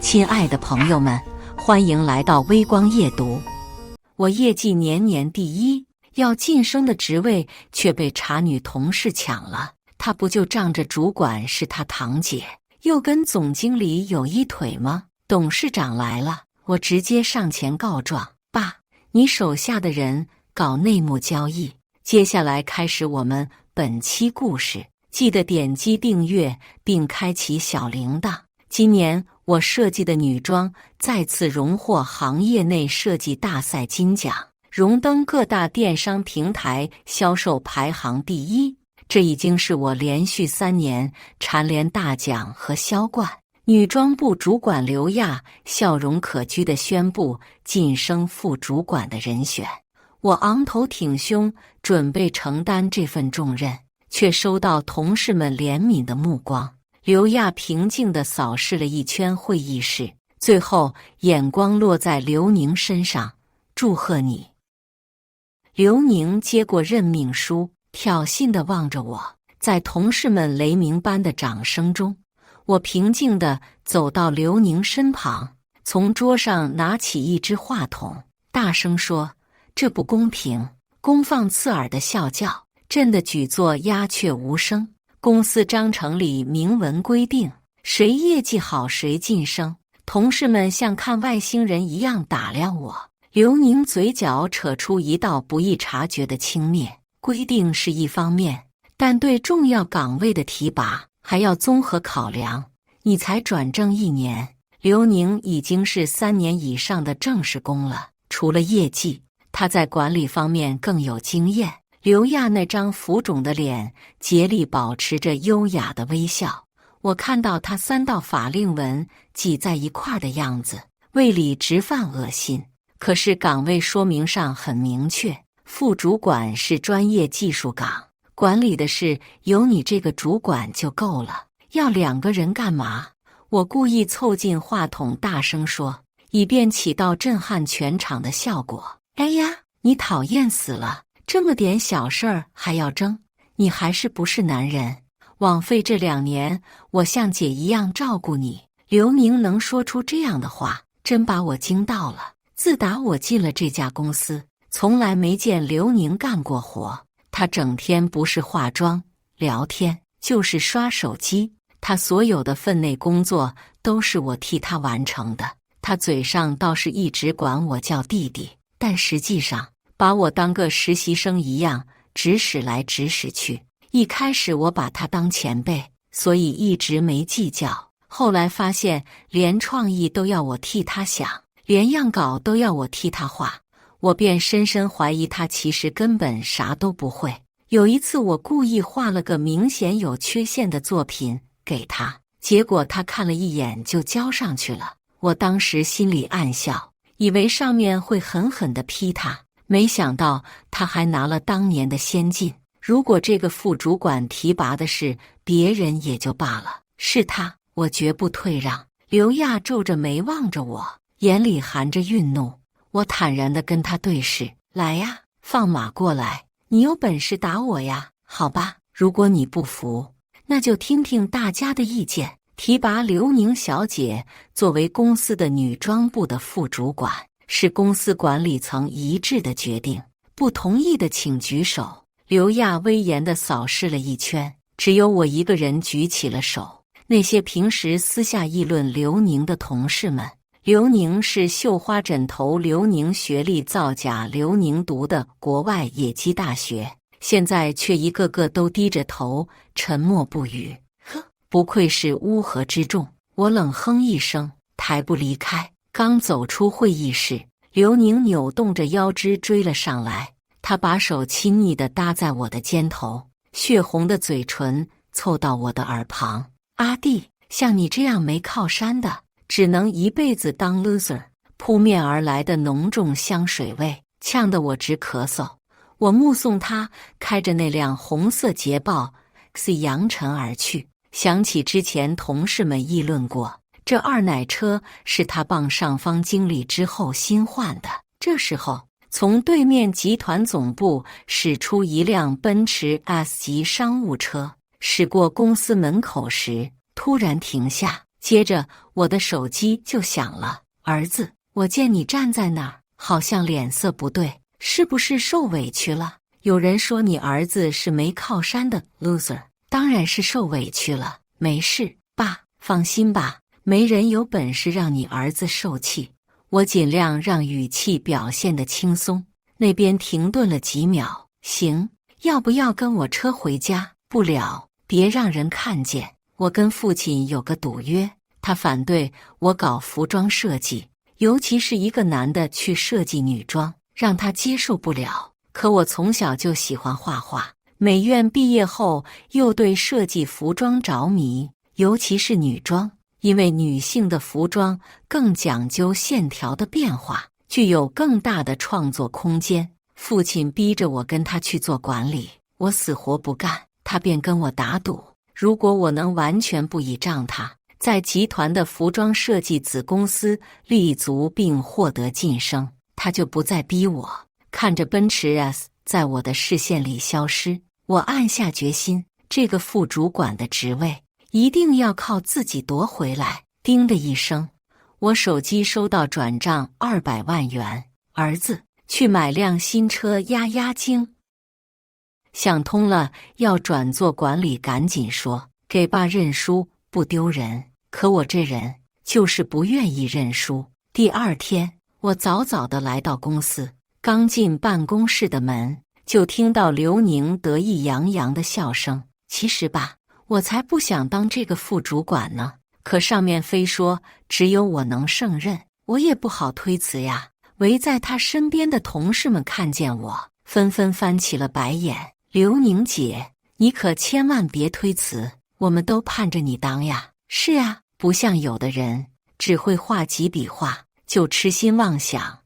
亲爱的朋友们，欢迎来到微光夜读。我业绩年年第一，要晋升的职位却被茶女同事抢了。她不就仗着主管是她堂姐，又跟总经理有一腿吗？董事长来了，我直接上前告状：爸，你手下的人搞内幕交易。接下来开始我们本期故事，记得点击订阅并开启小铃铛。今年我设计的女装再次荣获行业内设计大赛金奖，荣登各大电商平台销售排行第一。这已经是我连续3年蝉联大奖和销冠。女装部主管刘亚笑容可掬地宣布晋升副主管的人选。我昂头挺胸，准备承担这份重任，却收到同事们怜悯的目光。刘亚平静地扫视了一圈会议室，最后眼光落在刘宁身上。祝贺你。刘宁接过任命书，挑衅地望着我。在同事们雷鸣般的掌声中，我平静地走到刘宁身旁，从桌上拿起一支话筒，大声说：这不公平！公放刺耳的笑叫震得举座鸦雀无声。公司章程里明文规定，谁业绩好谁晋升。同事们像看外星人一样打量我。刘宁嘴角扯出一道不易察觉的轻蔑。规定是一方面，但对重要岗位的提拔还要综合考量。你才转正1年，刘宁已经是3年以上的正式工了。除了业绩，他在管理方面更有经验。刘亚那张浮肿的脸竭力保持着优雅的微笑。我看到他3道法令纹挤在一块的样子，胃里直犯恶心。可是岗位说明上很明确，副主管是专业技术岗，管理的事有你这个主管就够了，要2个人干嘛？我故意凑近话筒大声说，以便起到震撼全场的效果。哎呀，你讨厌死了！这么点小事儿还要争，你还是不是男人？枉费这2年，我像姐一样照顾你。刘宁能说出这样的话，真把我惊到了。自打我进了这家公司，从来没见刘宁干过活。他整天不是化妆、聊天，就是刷手机。他所有的分内工作都是我替他完成的。他嘴上倒是一直管我叫弟弟，但实际上把我当个实习生一样指使来指使去。一开始我把他当前辈，所以一直没计较。后来发现连创意都要我替他想，连样稿都要我替他画，我便深深怀疑他其实根本啥都不会。有一次我故意画了个明显有缺陷的作品给他，结果他看了一眼就交上去了。我当时心里暗笑，以为上面会狠狠地批他，没想到他还拿了当年的先进。如果这个副主管提拔的是别人也就罢了，是他，我绝不退让。刘亚皱着眉望着我，眼里含着愠怒。我坦然地跟他对视，来呀，放马过来，你有本事打我呀。好吧，如果你不服，那就听听大家的意见。提拔刘宁小姐作为公司的女装部的副主管，是公司管理层一致的决定，不同意的请举手。刘亚威严地扫视了一圈，只有我一个人举起了手。那些平时私下议论刘宁的同事们，刘宁是绣花枕头，刘宁学历造假，刘宁读的国外野鸡大学，现在却一个个都低着头沉默不语。呵，不愧是乌合之众。我冷哼一声，抬步离开。刚走出会议室，刘宁扭动着腰肢追了上来，他把手亲昵地搭在我的肩头，血红的嘴唇凑到我的耳旁。阿弟，像你这样没靠山的，只能一辈子当 loser。 扑面而来的浓重香水味呛得我直咳嗽。我目送他开着那辆红色捷豹 X 扬尘而去，想起之前同事们议论过，这2奶车是他傍上方经理之后新换的。这时候，从对面集团总部驶出一辆奔驰 S 级商务车，驶过公司门口时突然停下，接着我的手机就响了。儿子，我见你站在那儿，好像脸色不对，是不是受委屈了？有人说你儿子是没靠山的 loser， 当然是受委屈了。没事，爸，放心吧，没人有本事让你儿子受气。我尽量让语气表现得轻松。那边停顿了几秒，行，要不要跟我车回家？不了，别让人看见。我跟父亲有个赌约，他反对我搞服装设计，尤其是一个男的去设计女装，让他接受不了。可我从小就喜欢画画，美院毕业后又对设计服装着迷，尤其是女装，因为女性的服装更讲究线条的变化，具有更大的创作空间。父亲逼着我跟他去做管理，我死活不干，他便跟我打赌，如果我能完全不倚仗他，在集团的服装设计子公司立足并获得晋升，他就不再逼我。看着奔驰 S 在我的视线里消失，我暗下决心，这个副主管的职位一定要靠自己夺回来。叮的一声，我手机收到转账200万元，儿子，去买辆新车压压惊。想通了，要转做管理，赶紧说，给爸认输，不丢人。可我这人就是不愿意认输。第二天，我早早地来到公司，刚进办公室的门，就听到刘宁得意洋洋的笑声。其实吧，我才不想当这个副主管呢，可上面非说只有我能胜任，我也不好推辞呀。围在他身边的同事们看见我，纷纷翻起了白眼。刘宁姐，你可千万别推辞，我们都盼着你当呀。是啊，不像有的人只会画几笔画就痴心妄想。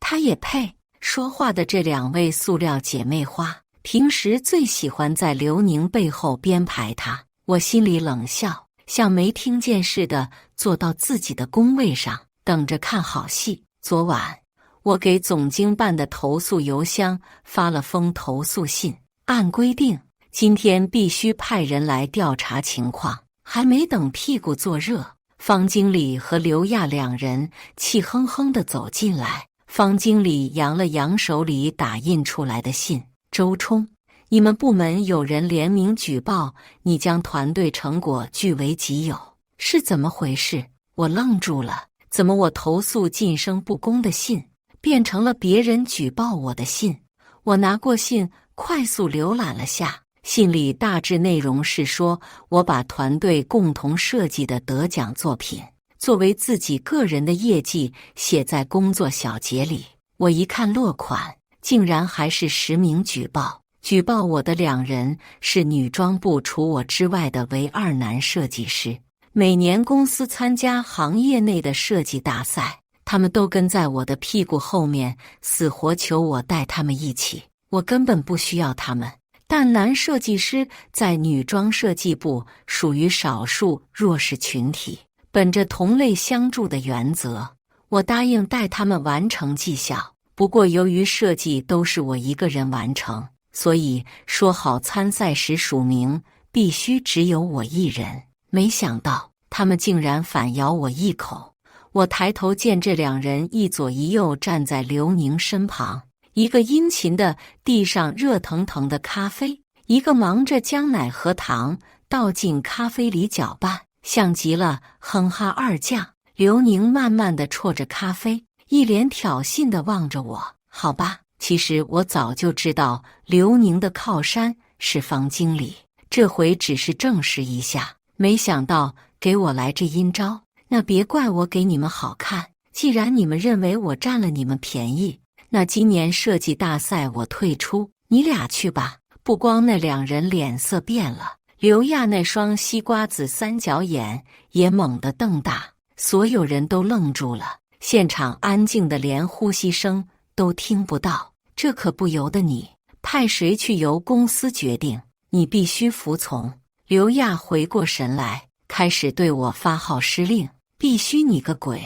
他也配？说话的这两位塑料姐妹花，平时最喜欢在刘宁背后编排他。我心里冷笑，像没听见似的坐到自己的工位上，等着看好戏。昨晚我给总经办的投诉邮箱发了封投诉信，按规定今天必须派人来调查情况。还没等屁股坐热，方经理和刘亚两人气哼哼地走进来。方经理扬了扬手里打印出来的信，周冲，你们部门有人联名举报你将团队成果据为己有，是怎么回事？我愣住了，怎么我投诉晋升不公的信变成了别人举报我的信？我拿过信快速浏览了下，信里大致内容是说我把团队共同设计的得奖作品作为自己个人的业绩写在工作小节里。我一看落款，竟然还是实名举报。举报我的两人是女装部除我之外的唯二男设计师，每年公司参加行业内的设计大赛，他们都跟在我的屁股后面，死活求我带他们一起。我根本不需要他们，但男设计师在女装设计部属于少数弱势群体，本着同类相助的原则，我答应带他们完成绩效。不过由于设计都是我一个人完成，所以说好参赛时署名必须只有我一人。没想到他们竟然反咬我一口。我抬头见这两人一左一右站在刘宁身旁，一个殷勤地递上热腾腾的咖啡，一个忙着将奶和糖倒进咖啡里搅拌，像极了哼哈二将。刘宁慢慢地啜着咖啡，一脸挑衅地望着我。好吧，其实我早就知道刘宁的靠山是方经理，这回只是证实一下，没想到给我来这阴招。那别怪我给你们好看，既然你们认为我占了你们便宜，那今年设计大赛我退出，你俩去吧。不光那两人脸色变了，刘亚那双西瓜子三角眼也猛地瞪大，所有人都愣住了，现场安静的连呼吸声都听不到。这可不由得你，派谁去由公司决定，你必须服从。刘亚回过神来，开始对我发号施令。必须你个鬼！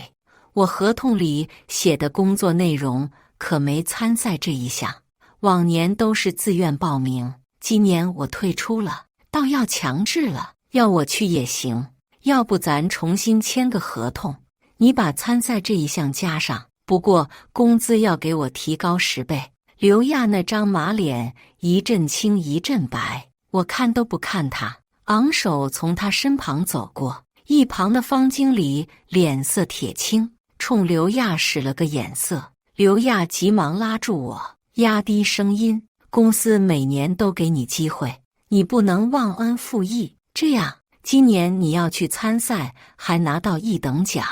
我合同里写的工作内容可没参赛这一项，往年都是自愿报名，今年我退出了，倒要强制了，要我去也行。要不咱重新签个合同，你把参赛这一项加上，不过工资要给我提高10倍。刘亚那张马脸一阵青一阵白，我看都不看他，昂首从他身旁走过。一旁的方经理脸色铁青，冲刘亚使了个眼色。刘亚急忙拉住我，压低声音：公司每年都给你机会，你不能忘恩负义，这样今年你要去参赛，还拿到1等奖。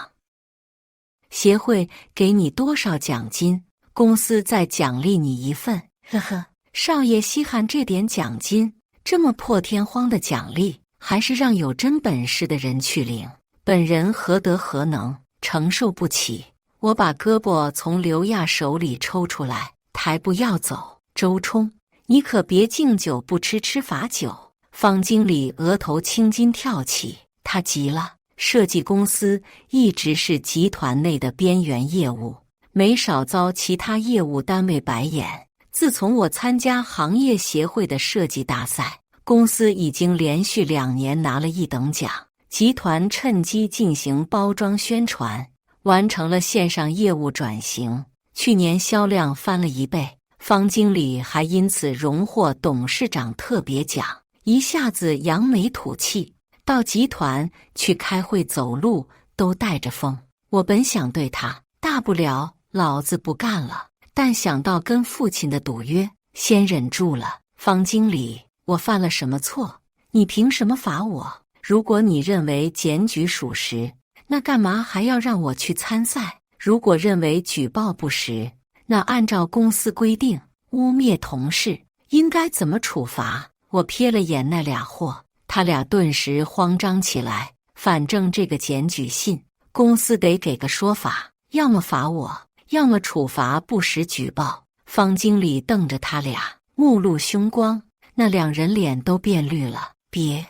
协会给你多少奖金，公司再奖励你1份。呵呵，少爷稀罕这点奖金，这么破天荒的奖励，还是让有真本事的人去领。本人何德何能，承受不起。我把胳膊从刘亚手里抽出来，抬步要走。周冲，你可别敬酒不吃吃罚酒。方经理额头青筋跳起，他急了。设计公司一直是集团内的边缘业务，没少遭其他业务单位白眼。自从我参加行业协会的设计大赛，公司已经连续2年拿了1等奖。集团趁机进行包装宣传，完成了线上业务转型，去年销量翻了1倍。方经理还因此荣获董事长特别奖，一下子扬眉吐气。到集团去开会走路都带着风。我本想对他大不了老子不干了，但想到跟父亲的赌约，先忍住了。方经理，我犯了什么错？你凭什么罚我？如果你认为检举属实，那干嘛还要让我去参赛？如果认为举报不实，那按照公司规定，污蔑同事应该怎么处罚？我瞥了眼那俩货，他俩顿时慌张起来。反正这个检举信，公司得给个说法，要么罚我，要么处罚不实举报。方经理瞪着他俩，目露凶光，那2人脸都变绿了。别，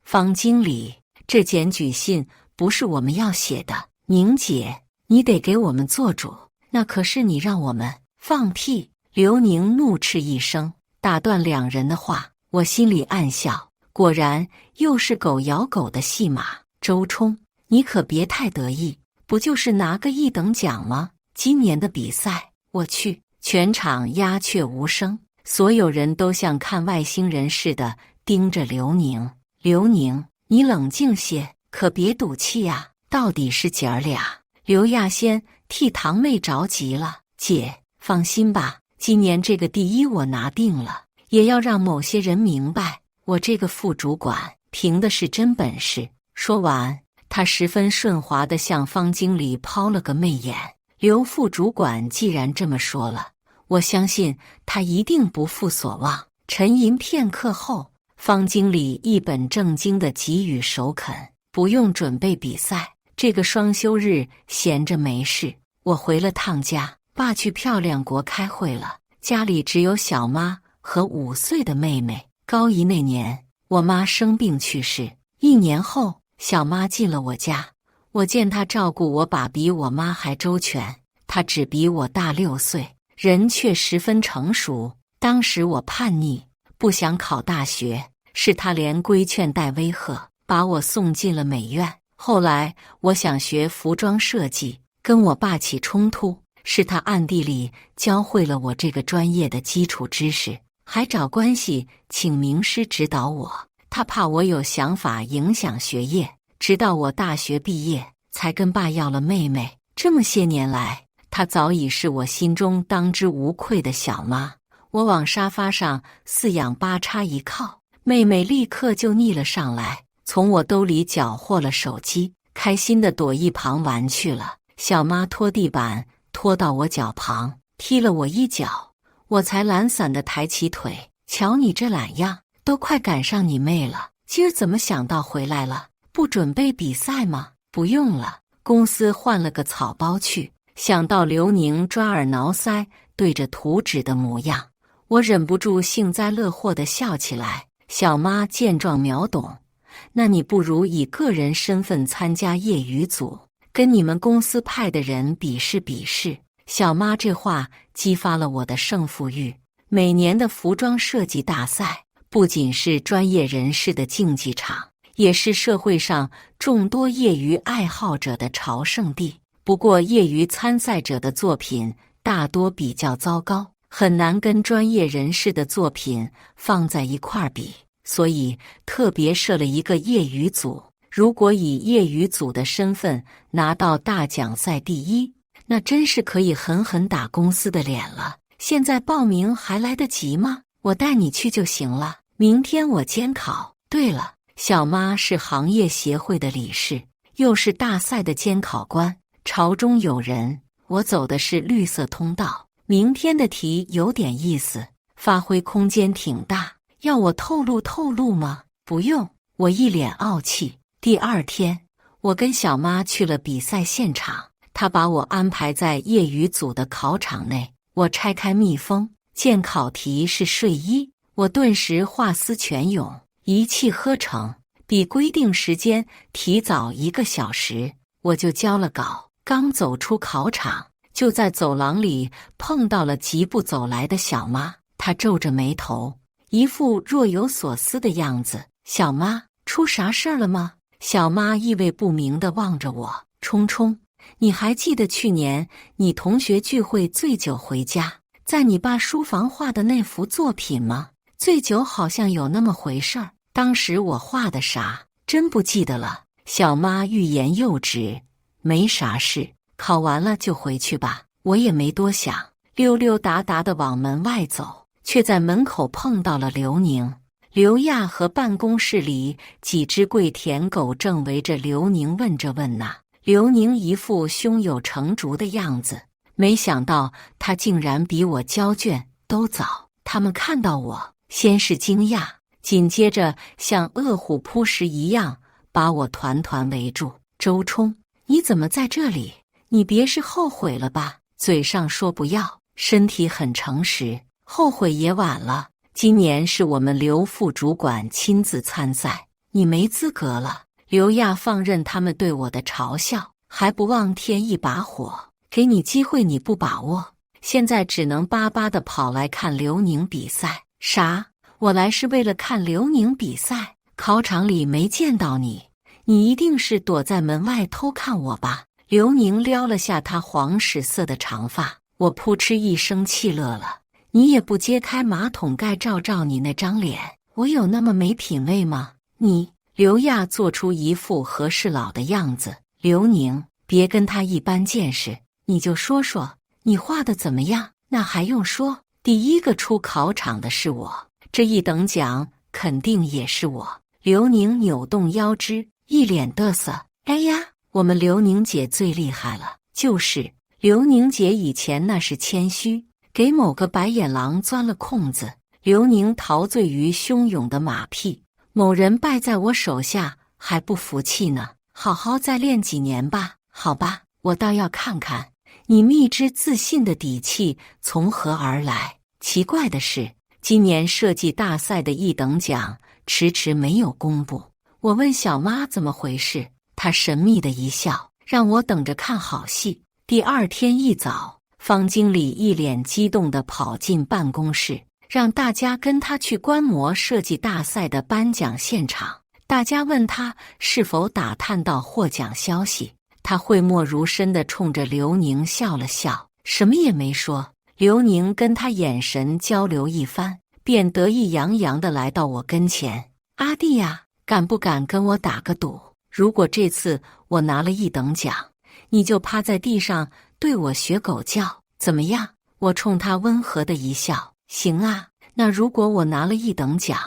方经理，这检举信不是我们要写的，宁姐，你得给我们做主，那可是你让我们。放屁！刘宁怒斥一声，打断2人的话。我心里暗笑，果然又是狗咬狗的戏码。周冲，你可别太得意，不就是拿个1等奖吗？今年的比赛我去。全场鸦雀无声，所有人都像看外星人似的盯着刘宁。刘宁，你冷静些，可别赌气呀，到底是姐儿俩。刘亚先替堂妹着急了。姐，放心吧，今年这个第1我拿定了，也要让某些人明白，我这个副主管凭的是真本事。说完，他十分顺滑地向方经理抛了个媚眼。刘副主管既然这么说了，我相信他一定不负所望。沉吟片刻后，方经理一本正经地给予首肯：不用准备比赛，这个双休日闲着没事，我回了趟家。爸去漂亮国开会了，家里只有小妈和5岁的妹妹。高一那年，我妈生病去世，1年后，小妈进了我家。我见她照顾我爸比我妈还周全，她只比我大6岁，人却十分成熟。当时我叛逆，不想考大学，是她连规劝带威吓，把我送进了美院。后来我想学服装设计，跟我爸起冲突，是他暗地里教会了我这个专业的基础知识，还找关系请名师指导我。他怕我有想法影响学业，直到我大学毕业才跟爸要了妹妹。这么些年来，她早已是我心中当之无愧的小妈。我往沙发上四仰八叉一靠，妹妹立刻就逆了上来，从我兜里缴获了手机，开心地躲一旁玩去了。小妈拖地板拖到我脚旁，踢了我一脚，我才懒散地抬起腿。瞧你这懒样，都快赶上你妹了。今儿怎么想到回来了？不准备比赛吗？不用了，公司换了个草包去。想到刘宁抓耳挠腮对着图纸的模样，我忍不住幸灾乐祸地笑起来。小妈见状秒懂，那你不如以个人身份参加业余组，跟你们公司派的人比试比试。小妈这话激发了我的胜负欲。每年的服装设计大赛不仅是专业人士的竞技场，也是社会上众多业余爱好者的朝圣地。不过，业余参赛者的作品大多比较糟糕，很难跟专业人士的作品放在一块儿比，所以特别设了一个业余组。如果以业余组的身份拿到大奖赛第一，那真是可以狠狠打公司的脸了。现在报名还来得及吗？我带你去就行了。明天我监考。对了，小妈是行业协会的理事，又是大赛的监考官，朝中有人。我走的是绿色通道。明天的题有点意思，发挥空间挺大，要我透露吗？不用，我一脸傲气。第二天，我跟小妈去了比赛现场，她把我安排在业余组的考场内。我拆开密封，见考题是睡衣，我顿时画丝泉涌，一气呵成，比规定时间提早1个小时，我就交了稿。刚走出考场，就在走廊里碰到了疾步走来的小妈，她皱着眉头，一副若有所思的样子。小妈，出啥事儿了吗？小妈意味不明地望着我。冲冲，你还记得去年你同学聚会醉酒回家，在你爸书房画的那幅作品吗？醉酒好像有那么回事儿，当时我画的啥，真不记得了。小妈欲言又止，没啥事，考完了就回去吧。我也没多想，溜溜达达地往门外走，却在门口碰到了刘宁。刘亚和办公室里几只跪舔狗正围着刘宁问这问那。刘宁一副胸有成竹的样子，没想到他竟然比我交卷都早。他们看到我，先是惊讶，紧接着像饿虎扑食一样把我团团围住。周冲，你怎么在这里？你别是后悔了吧？嘴上说不要，身体很诚实，后悔也晚了。今年是我们刘副主管亲自参赛，你没资格了。刘亚放任他们对我的嘲笑，还不忘添一把火。给你机会你不把握，现在只能巴巴地跑来看刘宁比赛。啥？我来是为了看刘宁比赛？考场里没见到你，你一定是躲在门外偷看我吧？刘宁撩了下他黄屎色的长发，我扑哧一声气乐了。你也不揭开马桶盖照照你那张脸，我有那么没品位吗？你……刘亚做出一副和事佬的样子。刘宁，别跟他一般见识，你就说说你画的怎么样？那还用说，第一个出考场的是我，这一等奖肯定也是我。刘宁扭动腰肢，一脸得瑟。哎呀，我们刘宁姐最厉害了。就是刘宁姐以前那是谦虚，给某个白眼狼钻了空子。刘宁陶醉于汹涌的马屁，某人败在我手下还不服气呢。好好再练几年吧。好吧，我倒要看看你蜜汁自信的底气从何而来。奇怪的是，今年设计大赛的一等奖迟迟没有公布。我问小妈怎么回事，她神秘的一笑，让我等着看好戏。第二天一早，方经理一脸激动地跑进办公室，让大家跟他去观摩设计大赛的颁奖现场。大家问他是否打探到获奖消息，他讳莫如深地冲着刘宁笑了笑，什么也没说。刘宁跟他眼神交流一番，便得意洋洋地来到我跟前。阿弟呀，敢不敢跟我打个赌？如果这次我拿了一等奖，你就趴在地上对我学狗叫，怎么样？我冲他温和的一笑，行啊。那如果我拿了一等奖，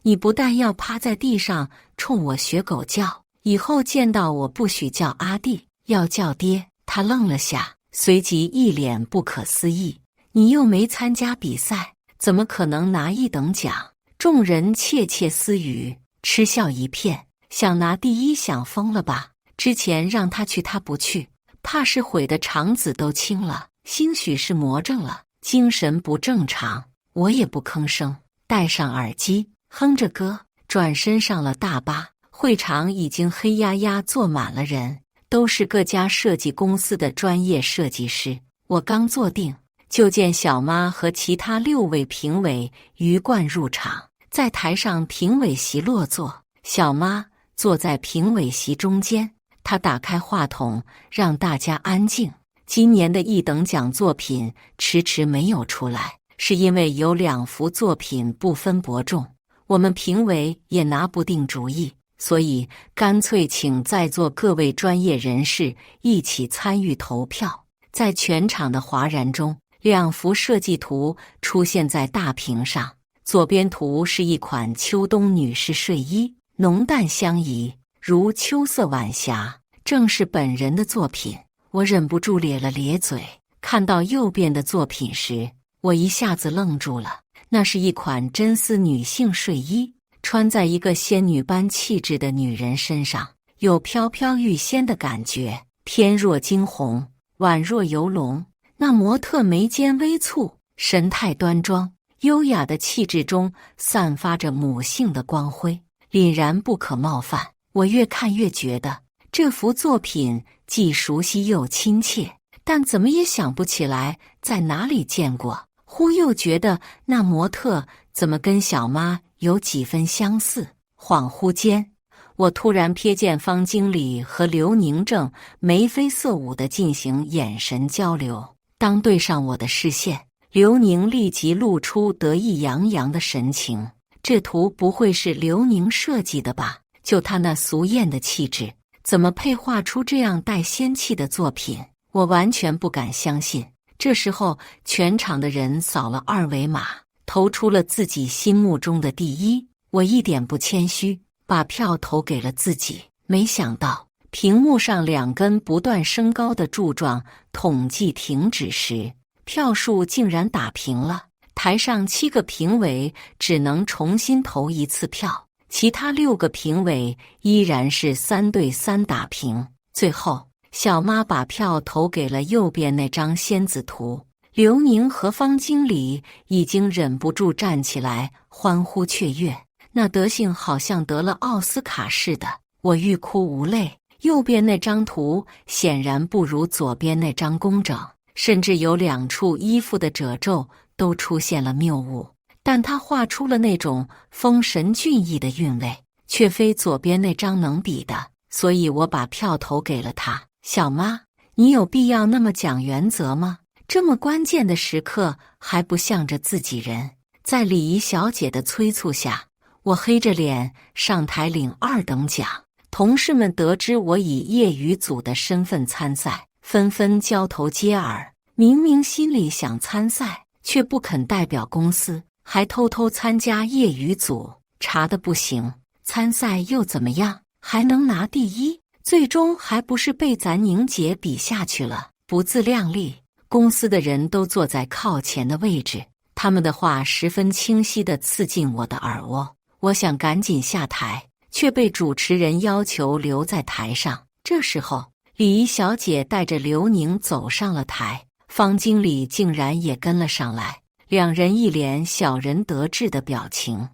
你不但要趴在地上冲我学狗叫，以后见到我不许叫阿弟，要叫爹。他愣了下，随即一脸不可思议，你又没参加比赛，怎么可能拿一等奖？众人窃窃私语，嗤笑一片，想拿第一想疯了吧？之前让他去他不去，怕是悔得肠子都青了，兴许是魔怔了，精神不正常。我也不吭声，戴上耳机，哼着歌，转身上了大巴。会场已经黑压压坐满了人，都是各家设计公司的专业设计师。我刚坐定，就见小妈和其他6位评委鱼贯入场，在台上评委席落座。小妈，坐在评委席中间。他打开话筒，让大家安静。今年的一等奖作品迟迟没有出来，是因为有2幅作品不分伯仲，我们评委也拿不定主意，所以干脆请在座各位专业人士一起参与投票。在全场的哗然中，2幅设计图出现在大屏上。左边图是一款秋冬女士睡衣，浓淡相宜，如秋色晚霞，正是本人的作品。我忍不住咧了咧嘴。看到右边的作品时，我一下子愣住了。那是一款真丝女性睡衣，穿在一个仙女般气质的女人身上，有飘飘欲仙的感觉，翩若惊鸿，宛若游龙。那模特眉间微蹙，神态端庄，优雅的气质中散发着母性的光辉，凛然不可冒犯。我越看越觉得这幅作品既熟悉又亲切，但怎么也想不起来在哪里见过。忽又觉得那模特怎么跟小妈有几分相似。恍惚间，我突然瞥见方经理和刘宁正眉飞色舞地进行眼神交流。当对上我的视线，刘宁立即露出得意洋洋的神情。这图不会是刘宁设计的吧？就他那俗艳的气质，怎么配画出这样带仙气的作品？我完全不敢相信。这时候，全场的人扫了2维码，投出了自己心目中的第一。我一点不谦虚，把票投给了自己。没想到，屏幕上2根不断升高的柱状统计停止时，票数竟然打平了。台上7个评委只能重新投1次票，其他6个评委依然是3对3打平。最后，小妈把票投给了右边那张仙子图。刘宁和方经理已经忍不住站起来欢呼雀跃，那德性好像得了奥斯卡似的。我欲哭无泪。右边那张图显然不如左边那张工整，甚至有2处衣服的褶皱都出现了谬误，但他画出了那种风神俊逸的韵味，却非左边那张能比的，所以我把票投给了他。小妈，你有必要那么讲原则吗？这么关键的时刻还不向着自己人。在礼仪小姐的催促下，我黑着脸上台领2等奖。同事们得知我以业余组的身份参赛，纷纷交头接耳。明明心里想参赛，却不肯代表公司，还偷偷参加业余组，查得不行。参赛又怎么样？还能拿第一？最终还不是被咱宁姐比下去了？不自量力！公司的人都坐在靠前的位置，他们的话十分清晰地刺进我的耳窝。我想赶紧下台，却被主持人要求留在台上。这时候，礼仪小姐带着刘宁走上了台，方经理竟然也跟了上来，2人一脸小人得志的表情。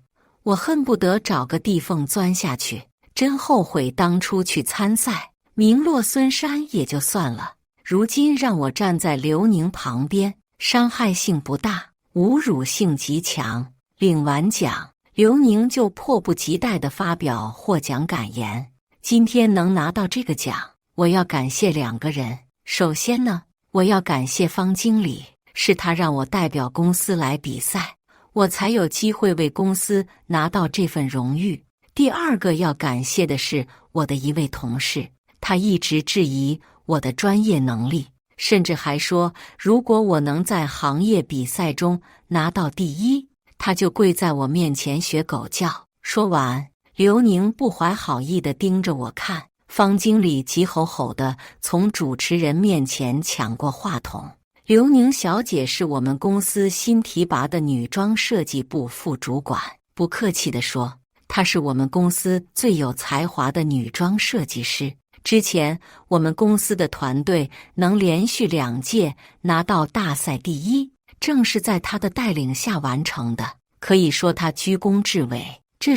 我恨不得找个地缝钻下去，真后悔当初去参赛，名落孙山也就算了，如今让我站在刘宁旁边，伤害性不大，侮辱性极强。领完奖，刘宁就迫不及待地发表获奖感言。今天能拿到这个奖，我要感谢2个人。首先呢，我要感谢方经理，是他让我代表公司来比赛，我才有机会为公司拿到这份荣誉。第2个要感谢的是我的一位同事，他一直质疑我的专业能力，甚至还说如果我能在行业比赛中拿到第1，他就跪在我面前学狗叫。说完，刘宁不怀好意地盯着我看，方经理急吼吼地从主持人面前抢过话筒。刘宁小姐是我们公司新提拔的女装设计部副主管，不客气地说，她是我们公司最有才华的女装设计师。之前我们公司的团队能连续2届拿到大赛第1，正是在她的带领下完成的，可以说她居功至伟。这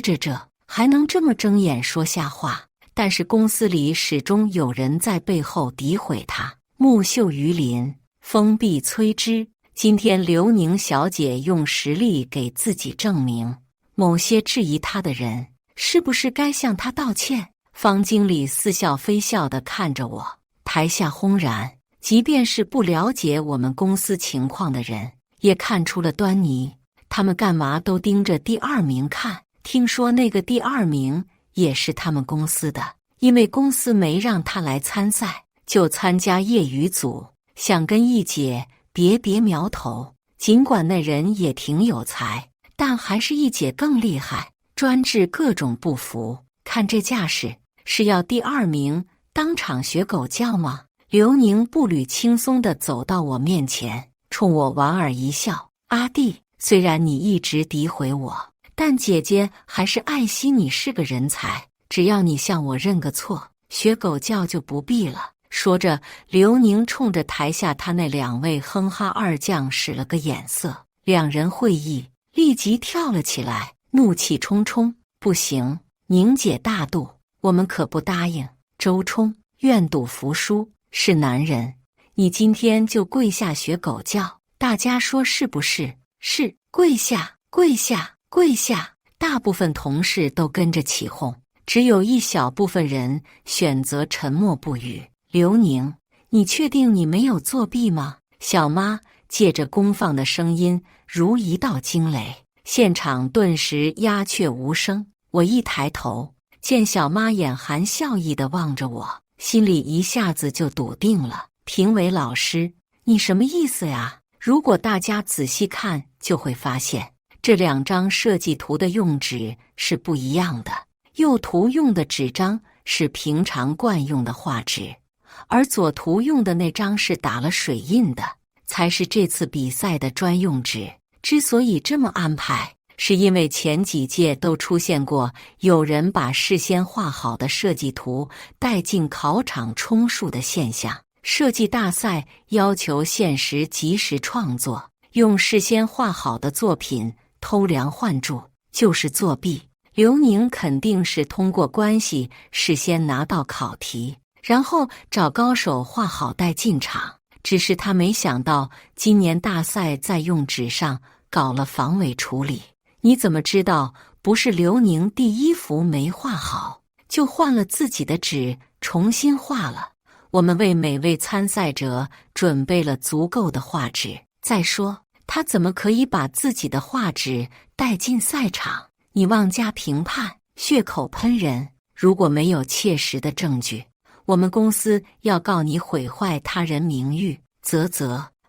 还能这么睁眼说瞎话？但是公司里始终有人在背后诋毁她，木秀于林，风必摧之。今天刘宁小姐用实力给自己证明，某些质疑她的人是不是该向她道歉？方经理似笑非笑地看着我，台下轰然，即便是不了解我们公司情况的人，也看出了端倪。他们干嘛都盯着第二名看？听说那个第二名也是他们公司的，因为公司没让他来参赛，就参加业余组，想跟一姐别苗头。尽管那人也挺有才，但还是一姐更厉害，专治各种不服。看这架势，是要第二名当场学狗叫吗？刘宁步履轻松地走到我面前，冲我莞尔一笑：“阿弟，虽然你一直诋毁我，但姐姐还是爱惜你是个人才，只要你向我认个错，学狗叫就不必了。”说着，刘宁冲着台下他那两位哼哈二将使了个眼色，两人会意，立即跳了起来，怒气冲冲：“不行，宁姐大度，我们可不答应。周冲愿赌服输，是男人，你今天就跪下学狗叫，大家说是不是？”“是，跪下，跪下，跪下！”大部分同事都跟着起哄，只有一小部分人选择沉默不语。“刘宁，你确定你没有作弊吗？”小妈借着公放的声音如一道惊雷，现场顿时鸦雀无声。我一抬头，见小妈眼含笑意地望着我，心里一下子就笃定了。“评委老师，你什么意思呀？”如果大家仔细看，就会发现这两张设计图的用纸是不一样的。右图用的纸张是平常惯用的画纸，而左图用的那张是打了水印的，才是这次比赛的专用纸。之所以这么安排，是因为前几届都出现过有人把事先画好的设计图带进考场充数的现象。设计大赛要求限时及时创作，用事先画好的作品偷梁换柱就是作弊。刘宁肯定是通过关系事先拿到考题，然后找高手画好带进场，只是他没想到今年大赛在用纸上搞了防伪处理。你怎么知道不是刘宁第一幅没画好，就换了自己的纸重新画了？我们为每位参赛者准备了足够的画纸，再说他怎么可以把自己的画纸带进赛场？你妄加评判，血口喷人！如果没有切实的证据，我们公司要告你毁坏他人名誉。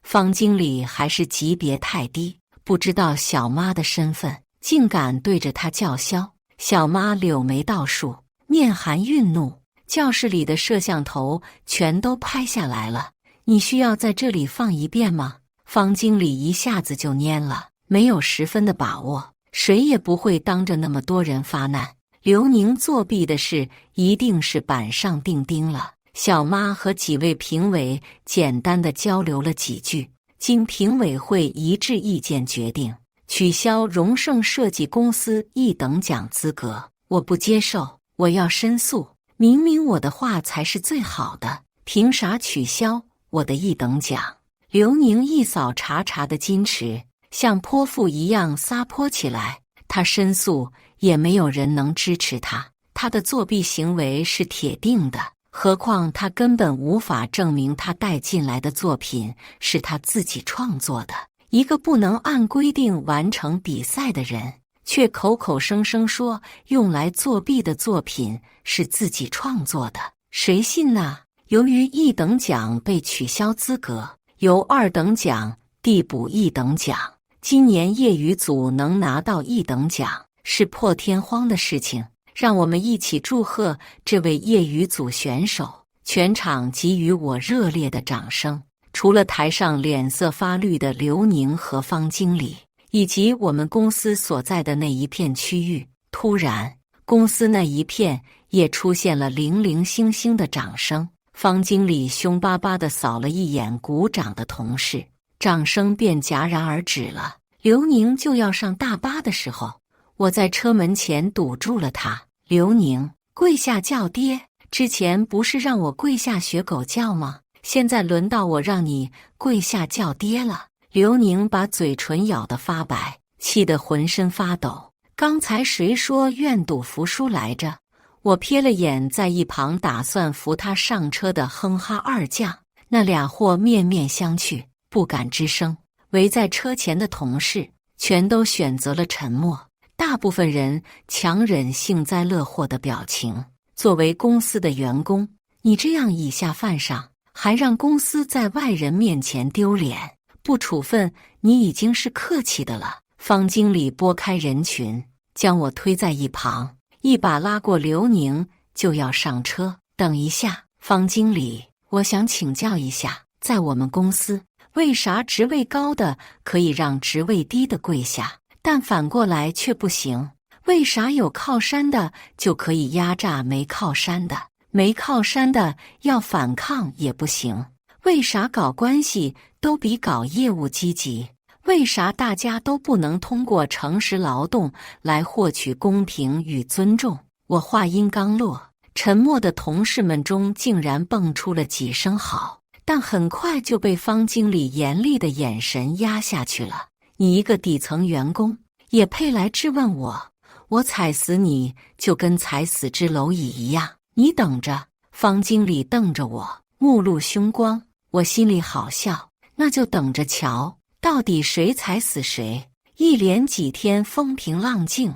方经理还是级别太低，不知道小妈的身份，竟敢对着他叫嚣。小妈柳眉倒竖，面含愠怒。教室里的摄像头全都拍下来了，你需要在这里放一遍吗？方经理一下子就蔫了，没有10分的把握，谁也不会当着那么多人发难。刘宁作弊的事一定是板上钉钉了。小妈和几位评委简单的交流了几句，经评委会一致意见决定取消荣盛设计公司1等奖资格。我不接受，我要申诉。明明我的画才是最好的，凭啥取消我的1等奖？刘宁一扫茶的矜持，像泼妇一样撒泼起来。他申诉也没有人能支持他，他的作弊行为是铁定的。何况他根本无法证明他带进来的作品是他自己创作的。一个不能按规定完成比赛的人，却口口声声说用来作弊的作品是自己创作的，谁信呢？由于1等奖被取消资格，由2等奖递补1等奖。今年业余组能拿到1等奖是破天荒的事情，让我们一起祝贺这位业余组选手。全场给予我热烈的掌声，除了台上脸色发绿的刘宁和方经理，以及我们公司所在的那一片区域，突然公司那一片也出现了零零星星的掌声。方经理凶巴巴地扫了一眼鼓掌的同事，掌声便戛然而止了。刘宁就要上大巴的时候，我在车门前堵住了他。刘宁，跪下叫爹！之前不是让我跪下学狗叫吗？现在轮到我让你跪下叫爹了。刘宁把嘴唇咬得发白，气得浑身发抖。刚才谁说愿赌服输来着？我瞥了眼在一旁打算扶他上车的哼哈二将，那俩货面面相觑，不敢吱声。围在车前的同事全都选择了沉默，大部分人强忍幸灾乐祸的表情。作为公司的员工，你这样以下犯上，还让公司在外人面前丢脸，不处分你已经是客气的了。方经理拨开人群，将我推在一旁，一把拉过刘宁，就要上车。等一下，方经理，我想请教一下，在我们公司，为啥职位高的可以让职位低的跪下，但反过来却不行？为啥有靠山的就可以压榨没靠山的，没靠山的要反抗也不行？为啥搞关系都比搞业务积极？为啥大家都不能通过诚实劳动来获取公平与尊重？我话音刚落，沉默的同事们中竟然蹦出了几声好，但很快就被方经理严厉的眼神压下去了。你一个底层员工也配来质问我？我踩死你就跟踩死只蝼蚁一样，你等着！方经理瞪着我，目露凶光，我心里好笑，那就等着瞧，到底谁踩死谁？一连几天风平浪静，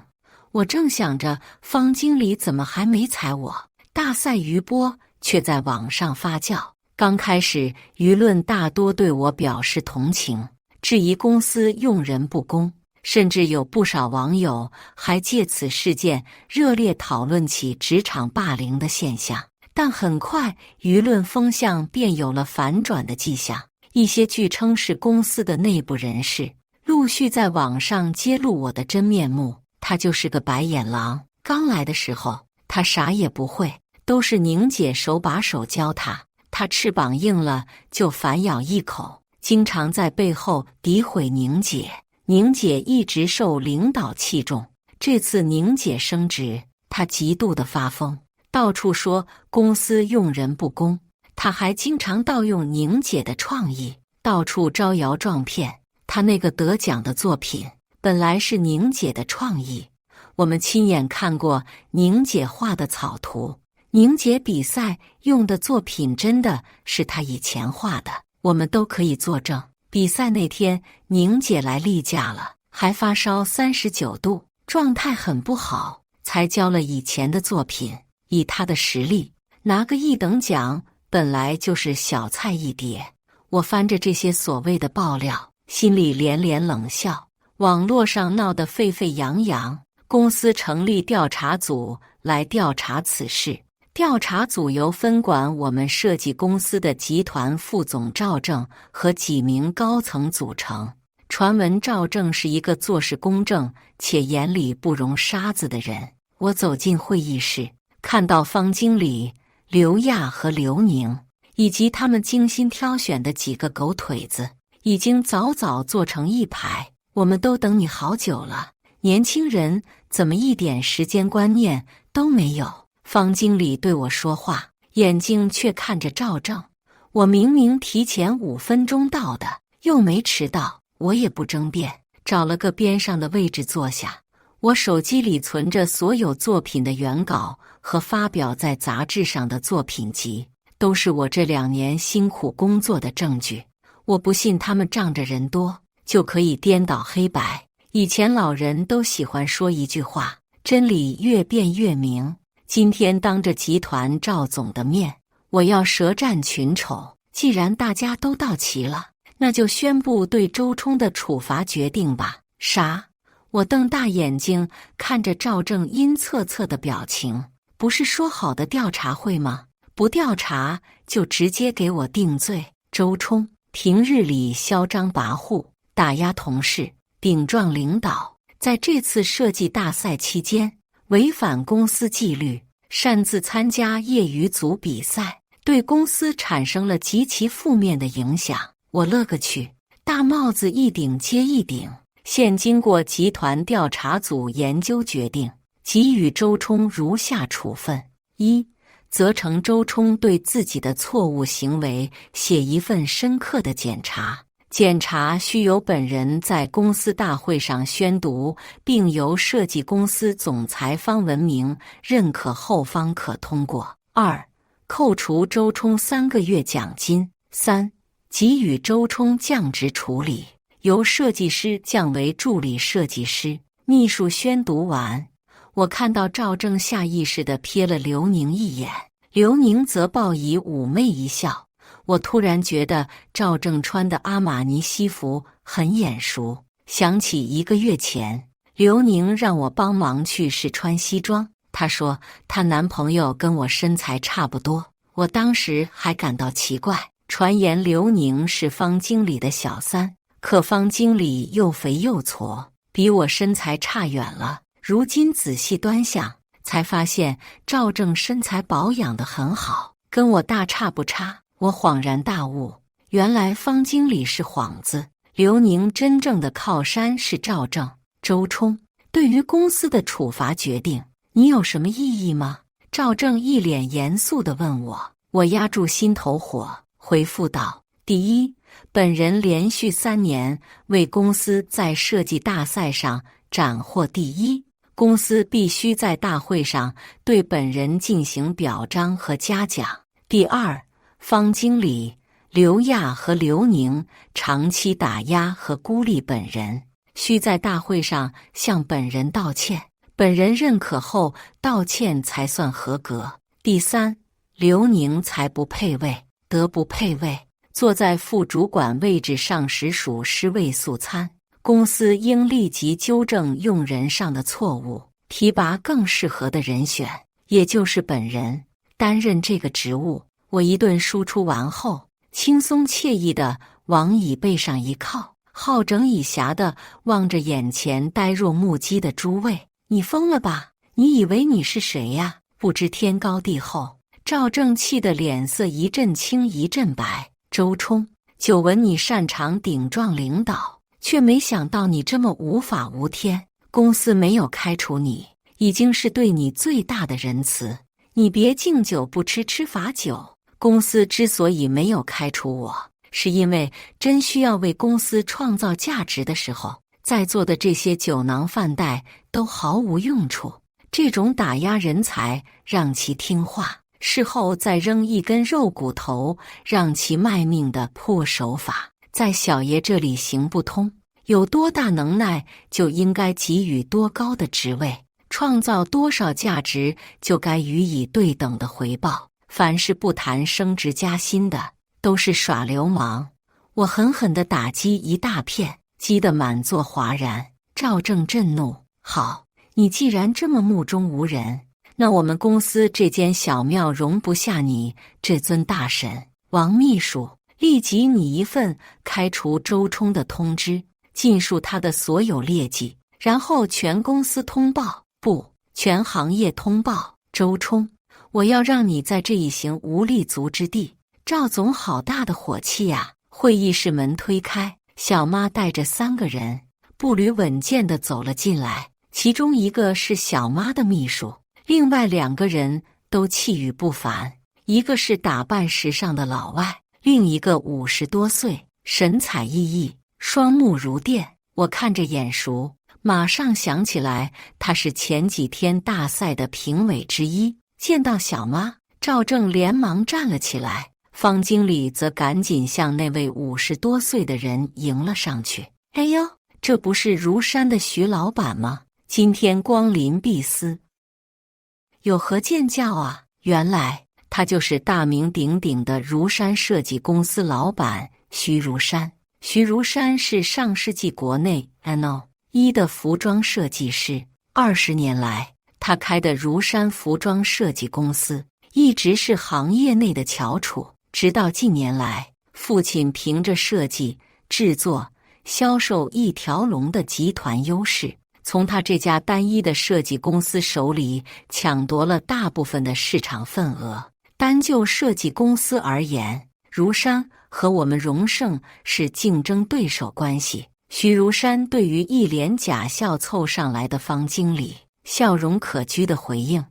我正想着方经理怎么还没踩我，大赛余波却在网上发酵。刚开始舆论大多对我表示同情，质疑公司用人不公，甚至有不少网友还借此事件热烈讨论起职场霸凌的现象。但很快舆论风向便有了反转的迹象，一些据称是公司的内部人士陆续在网上揭露我的真面目。他就是个白眼狼，刚来的时候他啥也不会，都是宁姐手把手教他，他翅膀硬了就反咬一口，经常在背后诋毁宁姐。宁姐一直受领导器重，这次宁姐升职，他极度的发疯，到处说公司用人不公。他还经常盗用宁姐的创意，到处招摇撞骗。他那个得奖的作品本来是宁姐的创意，我们亲眼看过宁姐画的草图，宁姐比赛用的作品真的是她以前画的，我们都可以作证。比赛那天，宁姐来例假了，还发烧39度，状态很不好，才交了以前的作品。以她的实力，拿个1等奖本来就是小菜一碟。我翻着这些所谓的爆料，心里连连冷笑。网络上闹得沸沸扬扬，公司成立调查组来调查此事。调查组由分管我们设计公司的集团副总赵正和几名高层组成。传闻赵正是一个做事公正且眼里不容沙子的人。我走进会议室，看到方经理、刘亚和刘宁以及他们精心挑选的几个狗腿子已经早早坐成一排。我们都等你好久了，年轻人怎么一点时间观念都没有？方经理对我说话，眼睛却看着赵正。我明明提前5分钟到的，又没迟到，我也不争辩，找了个边上的位置坐下。我手机里存着所有作品的原稿和发表在杂志上的作品集，都是我这2年辛苦工作的证据。我不信他们仗着人多就可以颠倒黑白。以前老人都喜欢说一句话，真理越辩越明。今天当着集团赵总的面，我要舌战群丑。既然大家都到齐了，那就宣布对周冲的处罚决定吧。啥？我瞪大眼睛看着赵正阴恻恻的表情。不是说好的调查会吗？不调查就直接给我定罪。周冲平日里嚣张跋扈，打压同事，顶撞领导，在这次设计大赛期间违反公司纪律，擅自参加业余组比赛，对公司产生了极其负面的影响。我勒个去，大帽子一顶接一顶。现经过集团调查组研究决定，给予周冲如下处分：一、责成周冲对自己的错误行为写一份深刻的检查，检查需由本人在公司大会上宣读，并由设计公司总裁方文明认可后方可通过。2、扣除周冲3个月奖金。3、给予周冲降职处理，由设计师降为助理设计师。秘书宣读完，我看到赵正下意识地瞥了刘宁一眼，刘宁则报以妩媚一笑。我突然觉得赵正穿的阿玛尼西服很眼熟，想起1个月前刘宁让我帮忙去试穿西装，她说她男朋友跟我身材差不多，我当时还感到奇怪。传言刘宁是方经理的小三，可方经理又肥又矬，比我身材差远了。如今仔细端详，才发现赵正身材保养得很好，跟我大差不差。我恍然大悟，原来方经理是幌子，刘宁真正的靠山是赵正。周冲，对于公司的处罚决定，你有什么异议吗？赵正一脸严肃地问我。我压住心头火，回复道：第一，本人连续3年为公司在设计大赛上斩获第一，公司必须在大会上对本人进行表彰和嘉奖。第二，方经理、刘亚和刘宁长期打压和孤立本人，需在大会上向本人道歉，本人认可后道歉才算合格。第三，刘宁才不配位，德不配位，坐在副主管位置上实属尸位素餐，公司应立即纠正用人上的错误，提拔更适合的人选，也就是本人担任这个职务。我一顿输出完后，轻松惬意地往椅背上一靠，好整以暇地望着眼前呆若木鸡的诸位。你疯了吧？你以为你是谁呀？不知天高地厚。赵正气得脸色一阵青一阵白。周冲，久闻你擅长顶撞领导，却没想到你这么无法无天。公司没有开除你，已经是对你最大的仁慈。你别敬酒不吃吃罚酒。公司之所以没有开除我，是因为真需要为公司创造价值的时候，在座的这些酒囊饭袋都毫无用处。这种打压人才让其听话，事后再扔一根肉骨头让其卖命的破手法，在小爷这里行不通。有多大能耐就应该给予多高的职位，创造多少价值就该予以对等的回报。凡是不谈升职加薪的，都是耍流氓。我狠狠地打击一大片，击得满座哗然。赵正震怒：好，你既然这么目中无人，那我们公司这间小庙容不下你这尊大神。王秘书，立即拟一份开除周冲的通知，尽数他的所有劣迹，然后全公司通报，不，全行业通报。周冲，我要让你在这一行无立足之地。赵总好大的火气呀！会议室门推开，小妈带着3个人步履稳健地走了进来，其中1个是小妈的秘书，另外2个人都气宇不凡，一个是打扮时尚的老外，另一个50多岁，神采奕奕，双目如电。我看着眼熟，马上想起来他是前几天大赛的评委之一。见到小妈，赵正连忙站了起来，方经理则赶紧向那位50多岁的人迎了上去。哎呦，这不是如山的徐老板吗？今天光临敝司，有何见教啊？原来他就是大名鼎鼎的如山设计公司老板徐如山。徐如山是上世纪国内 No.1的服装设计师，20年来他开的如山服装设计公司一直是行业内的翘楚，直到近年来，父亲凭着设计、制作、销售一条龙的集团优势，从他这家单一的设计公司手里抢夺了大部分的市场份额。单就设计公司而言，如山和我们荣盛是竞争对手关系。徐如山对于一脸假笑凑上来的方经理笑容可掬的回应：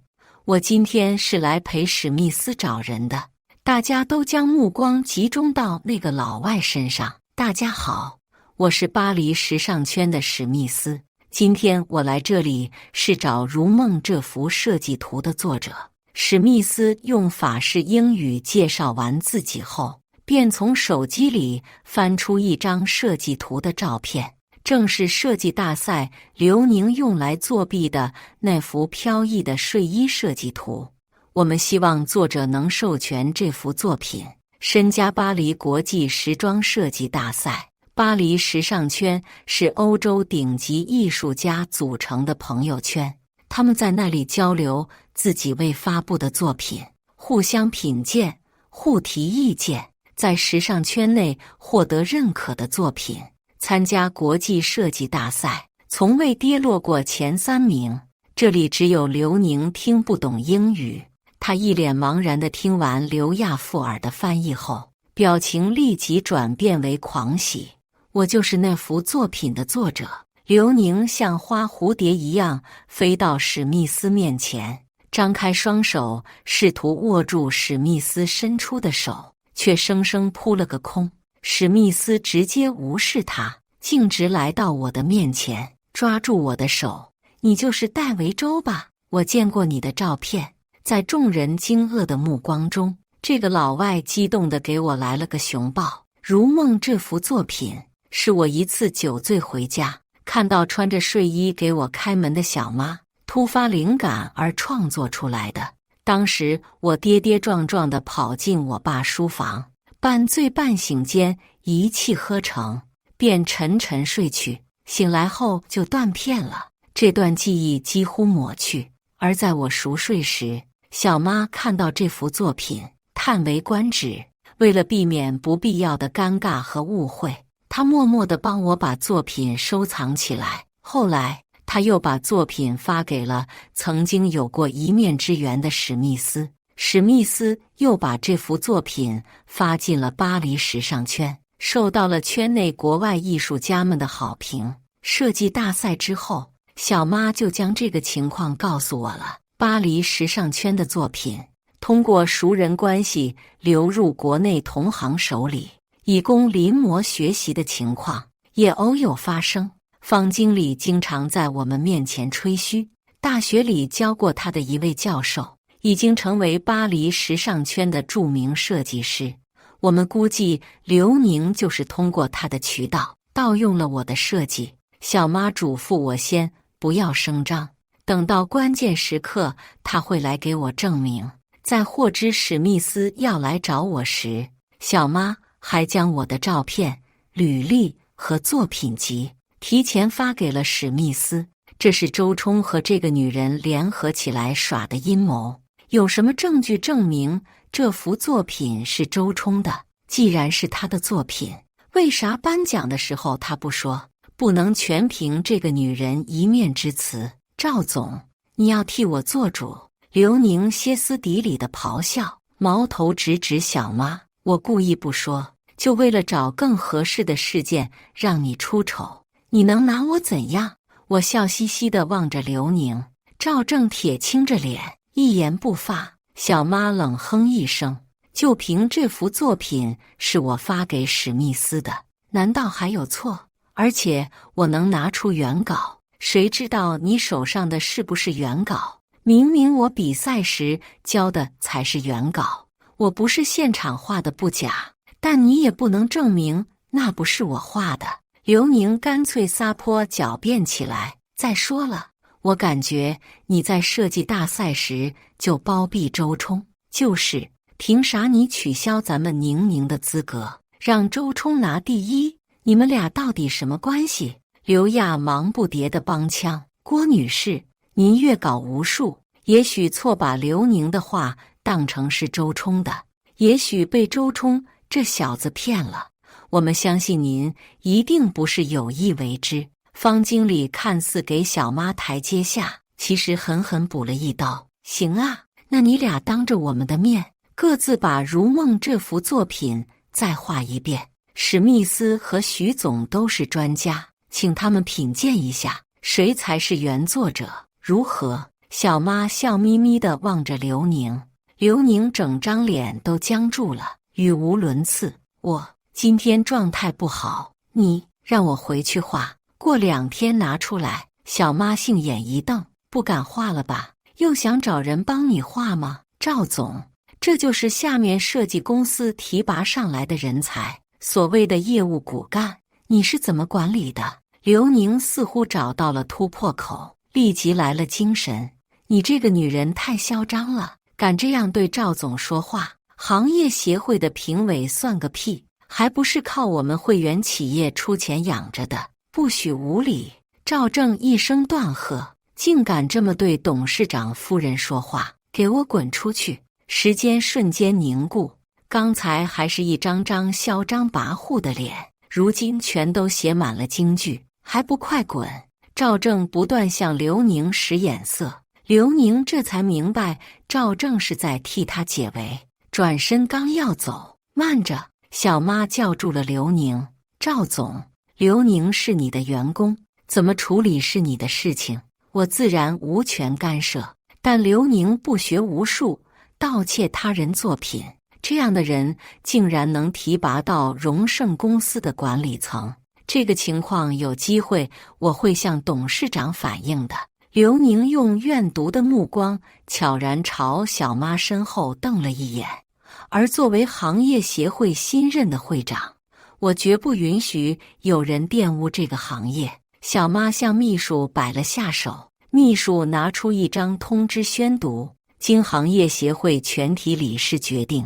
我今天是来陪史密斯找人的。大家都将目光集中到那个老外身上，大家好，我是巴黎时尚圈的史密斯。今天我来这里是找《如梦》这幅设计图的作者。史密斯用法式英语介绍完自己后，便从手机里翻出一张设计图的照片，正是设计大赛刘宁用来作弊的那幅飘逸的睡衣设计图。我们希望作者能授权这幅作品身加巴黎国际时装设计大赛。巴黎时尚圈是欧洲顶级艺术家组成的朋友圈，他们在那里交流自己未发布的作品，互相品鉴，互提意见，在时尚圈内获得认可的作品。参加国际设计大赛，从未跌落过前3名。这里只有刘宁听不懂英语，他一脸茫然地听完刘亚富尔的翻译后，表情立即转变为狂喜。我就是那幅作品的作者。刘宁像花蝴蝶一样飞到史密斯面前，张开双手试图握住史密斯伸出的手，却生生扑了个空。史密斯直接无视他，径直来到我的面前，抓住我的手。你就是戴维周吧？我见过你的照片。在众人惊愕的目光中，这个老外激动地给我来了个熊抱。如梦这幅作品是我一次酒醉回家，看到穿着睡衣给我开门的小妈，突发灵感而创作出来的。当时我跌跌撞撞地跑进我爸书房，半醉半醒间一气呵成，便沉沉睡去。醒来后就断片了，这段记忆几乎抹去。而在我熟睡时，小妈看到这幅作品，叹为观止。为了避免不必要的尴尬和误会，他默默地帮我把作品收藏起来。后来，他又把作品发给了曾经有过一面之缘的史密斯。史密斯又把这幅作品发进了巴黎时尚圈，受到了圈内国外艺术家们的好评。设计大赛之后，小妈就将这个情况告诉我了。巴黎时尚圈的作品通过熟人关系流入国内同行手里，以供临摹学习的情况也偶有发生。方经理经常在我们面前吹嘘，大学里教过他的一位教授已经成为巴黎时尚圈的著名设计师。我们估计刘宁就是通过他的渠道盗用了我的设计。小妈嘱咐我先不要声张，等到关键时刻他会来给我证明。在获知史密斯要来找我时，小妈还将我的照片、履历和作品集提前发给了史密斯。这是周冲和这个女人联合起来耍的阴谋。有什么证据证明这幅作品是周冲的？既然是他的作品，为啥颁奖的时候他不说？不能全凭这个女人一面之词。赵总，你要替我做主。刘宁歇斯底里的咆哮，矛头直指小妈。我故意不说，就为了找更合适的事件让你出丑。你能拿我怎样？我笑嘻嘻地望着刘宁，赵正铁青着脸，一言不发。小妈冷哼一声，就凭这幅作品是我发给史密斯的，难道还有错？而且我能拿出原稿，谁知道你手上的是不是原稿？明明我比赛时交的才是原稿，我不是现场画的不假，但你也不能证明那不是我画的。刘宁干脆撒泼狡辩起来。再说了，我感觉你在设计大赛时就包庇周冲，就是凭啥你取消咱们宁宁的资格，让周冲拿第一？你们俩到底什么关系？刘亚忙不迭地帮腔。郭女士，您阅稿无数，也许错把刘宁的话当成是周冲的，也许被周冲这小子骗了。我们相信您一定不是有意为之。方经理看似给小妈台阶下，其实狠狠补了一刀。行啊，那你俩当着我们的面，各自把《如梦》这幅作品再画一遍。史密斯和徐总都是专家，请他们品鉴一下，谁才是原作者，如何？小妈笑眯眯地望着刘宁，刘宁整张脸都僵住了，语无伦次。今天状态不好，你让我回去画，过2天拿出来。小妈杏眼一瞪，不敢画了吧？又想找人帮你画吗？赵总，这就是下面设计公司提拔上来的人才，所谓的业务骨干，你是怎么管理的？刘宁似乎找到了突破口，立即来了精神。你这个女人太嚣张了，敢这样对赵总说话？行业协会的评委算个屁，还不是靠我们会员企业出钱养着的，不许无礼！赵正一声断喝，竟敢这么对董事长夫人说话，给我滚出去！时间瞬间凝固，刚才还是一张张嚣张跋扈的脸，如今全都写满了京剧，还不快滚！赵正不断向刘宁使眼色，刘宁这才明白赵正是在替他解围，转身刚要走，慢着！小妈叫住了刘宁。赵总，刘宁是你的员工，怎么处理是你的事情，我自然无权干涉。但刘宁不学无术，盗窃他人作品，这样的人竟然能提拔到荣盛公司的管理层，这个情况有机会我会向董事长反映的。刘宁用怨毒的目光悄然朝小妈身后瞪了一眼，而作为行业协会新任的会长，我绝不允许有人玷污这个行业。小妈向秘书摆了下手，秘书拿出一张通知宣读：经行业协会全体理事决定，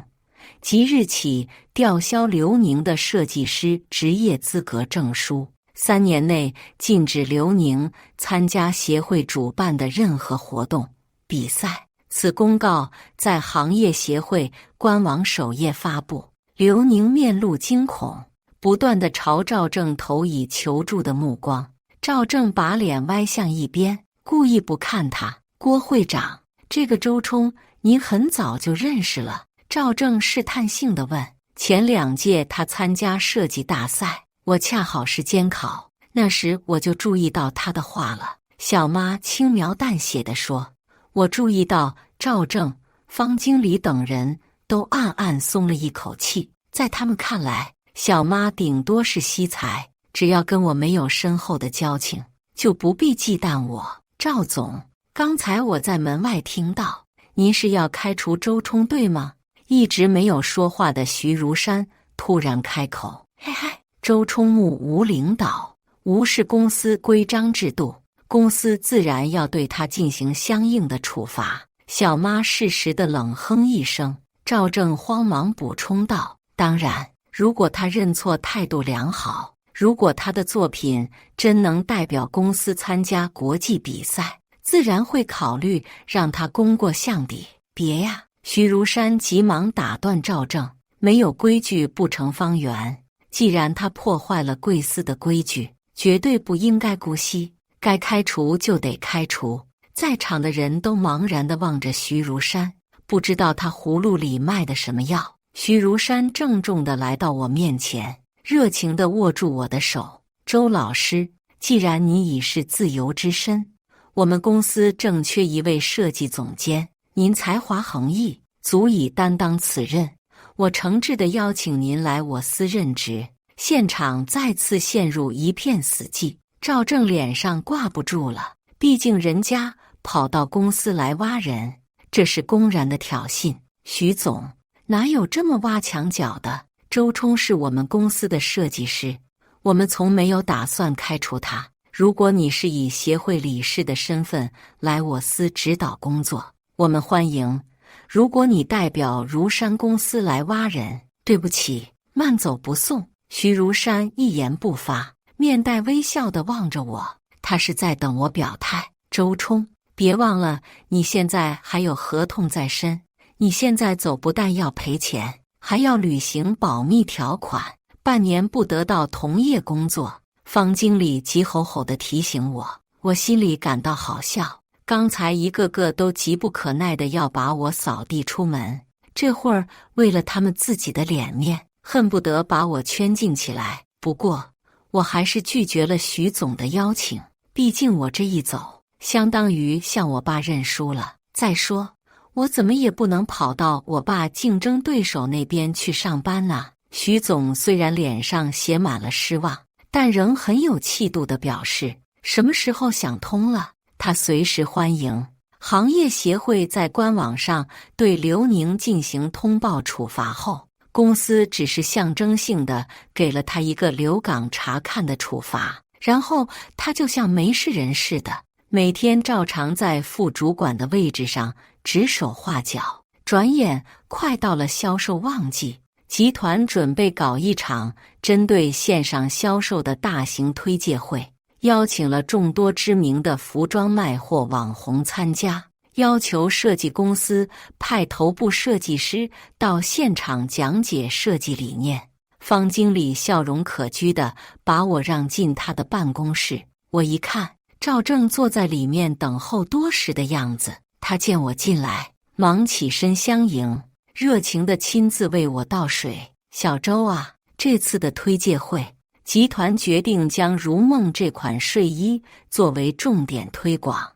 即日起吊销刘宁的设计师职业资格证书，3年内禁止刘宁参加协会主办的任何活动、比赛。此公告在行业协会官网首页发布。刘宁面露惊恐，不断地朝赵正投以求助的目光。赵正把脸歪向一边，故意不看他。郭会长，这个周冲您很早就认识了？赵正试探性地问。前2届他参加设计大赛，我恰好是监考，那时我就注意到他的画了。小妈轻描淡写地说。我注意到赵正、方经理等人都暗暗松了一口气，在他们看来，小妈顶多是惜才，只要跟我没有深厚的交情，就不必忌惮我。赵总，刚才我在门外听到，您是要开除周冲对吗？一直没有说话的徐如山突然开口。嘿嘿，周冲目无领导，无视公司规章制度，公司自然要对他进行相应的处罚。小妈适时地冷哼一声。赵正慌忙补充道：当然，如果他认错，态度良好，如果他的作品真能代表公司参加国际比赛，自然会考虑让他功过相抵。别呀！徐如山急忙打断赵正，没有规矩不成方圆，既然他破坏了贵司的规矩，绝对不应该姑息，该开除就得开除。在场的人都茫然地望着徐如山，不知道他葫芦里卖的什么药。徐如山郑重地来到我面前，热情地握住我的手。周老师，既然你已是自由之身，我们公司正缺一位设计总监，您才华横溢，足以担当此任。我诚挚地邀请您来我司任职。现场再次陷入一片死寂，赵正脸上挂不住了，毕竟人家跑到公司来挖人，这是公然的挑衅。徐总，哪有这么挖墙脚的？周冲是我们公司的设计师，我们从没有打算开除他。如果你是以协会理事的身份来我司指导工作，我们欢迎。如果你代表如山公司来挖人，对不起，慢走不送。徐如山一言不发，面带微笑地望着我，他是在等我表态。周冲，别忘了你现在还有合同在身，你现在走不但要赔钱，还要履行保密条款，半年不得到同业工作。方经理急吼吼地提醒我，我心里感到好笑。刚才一个个都急不可耐地要把我扫地出门，这会儿为了他们自己的脸面，恨不得把我圈禁起来。不过我还是拒绝了徐总的邀请，毕竟我这一走，相当于向我爸认输了。再说，我怎么也不能跑到我爸竞争对手那边去上班呢？徐总虽然脸上写满了失望，但仍很有气度地表示，什么时候想通了，他随时欢迎。行业协会在官网上对刘宁进行通报处罚后，公司只是象征性的给了他一个留岗察看的处罚，然后他就像没事人似的，每天照常在副主管的位置上指手画脚。转眼快到了销售旺季，集团准备搞一场针对线上销售的大型推介会，邀请了众多知名的服装卖货网红参加，要求设计公司派头部设计师到现场讲解设计理念。方经理笑容可掬地把我让进他的办公室，我一看，赵正坐在里面等候多时的样子，他见我进来，忙起身相迎，热情地亲自为我倒水。小周啊，这次的推介会，集团决定将如梦这款睡衣作为重点推广。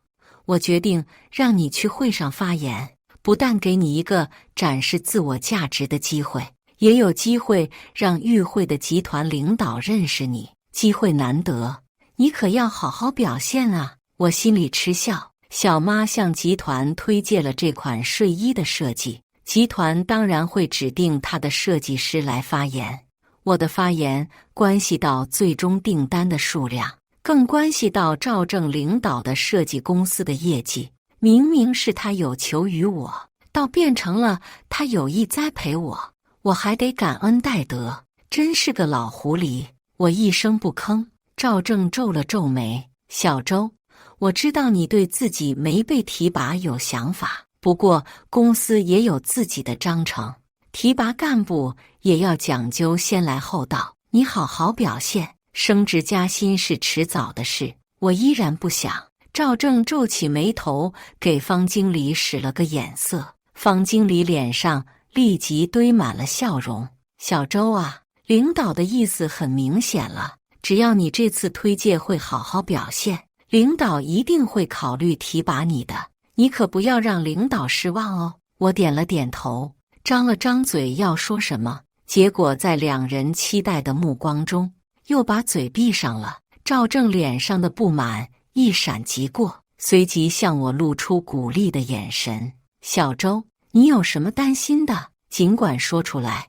我决定让你去会上发言，不但给你一个展示自我价值的机会，也有机会让与会的集团领导认识你。机会难得，你可要好好表现啊！我心里嗤笑。小妈向集团推荐了这款睡衣的设计，集团当然会指定他的设计师来发言。我的发言关系到最终订单的数量，更关系到赵正领导的设计公司的业绩。明明是他有求于我，倒变成了他有意栽培我，我还得感恩戴德，真是个老狐狸。我一声不吭。赵正皱了皱眉，小周，我知道你对自己没被提拔有想法，不过公司也有自己的章程，提拔干部也要讲究先来后到，你好好表现，升职加薪是迟早的事。我依然不想。赵正皱起眉头，给方经理使了个眼色，方经理脸上立即堆满了笑容。小周啊，领导的意思很明显了，只要你这次推介会好好表现，领导一定会考虑提拔你的，你可不要让领导失望哦。我点了点头，张了张嘴要说什么，结果在两人期待的目光中，又把嘴闭上了。赵正脸上的不满一闪即过，随即向我露出鼓励的眼神。小周，你有什么担心的，尽管说出来。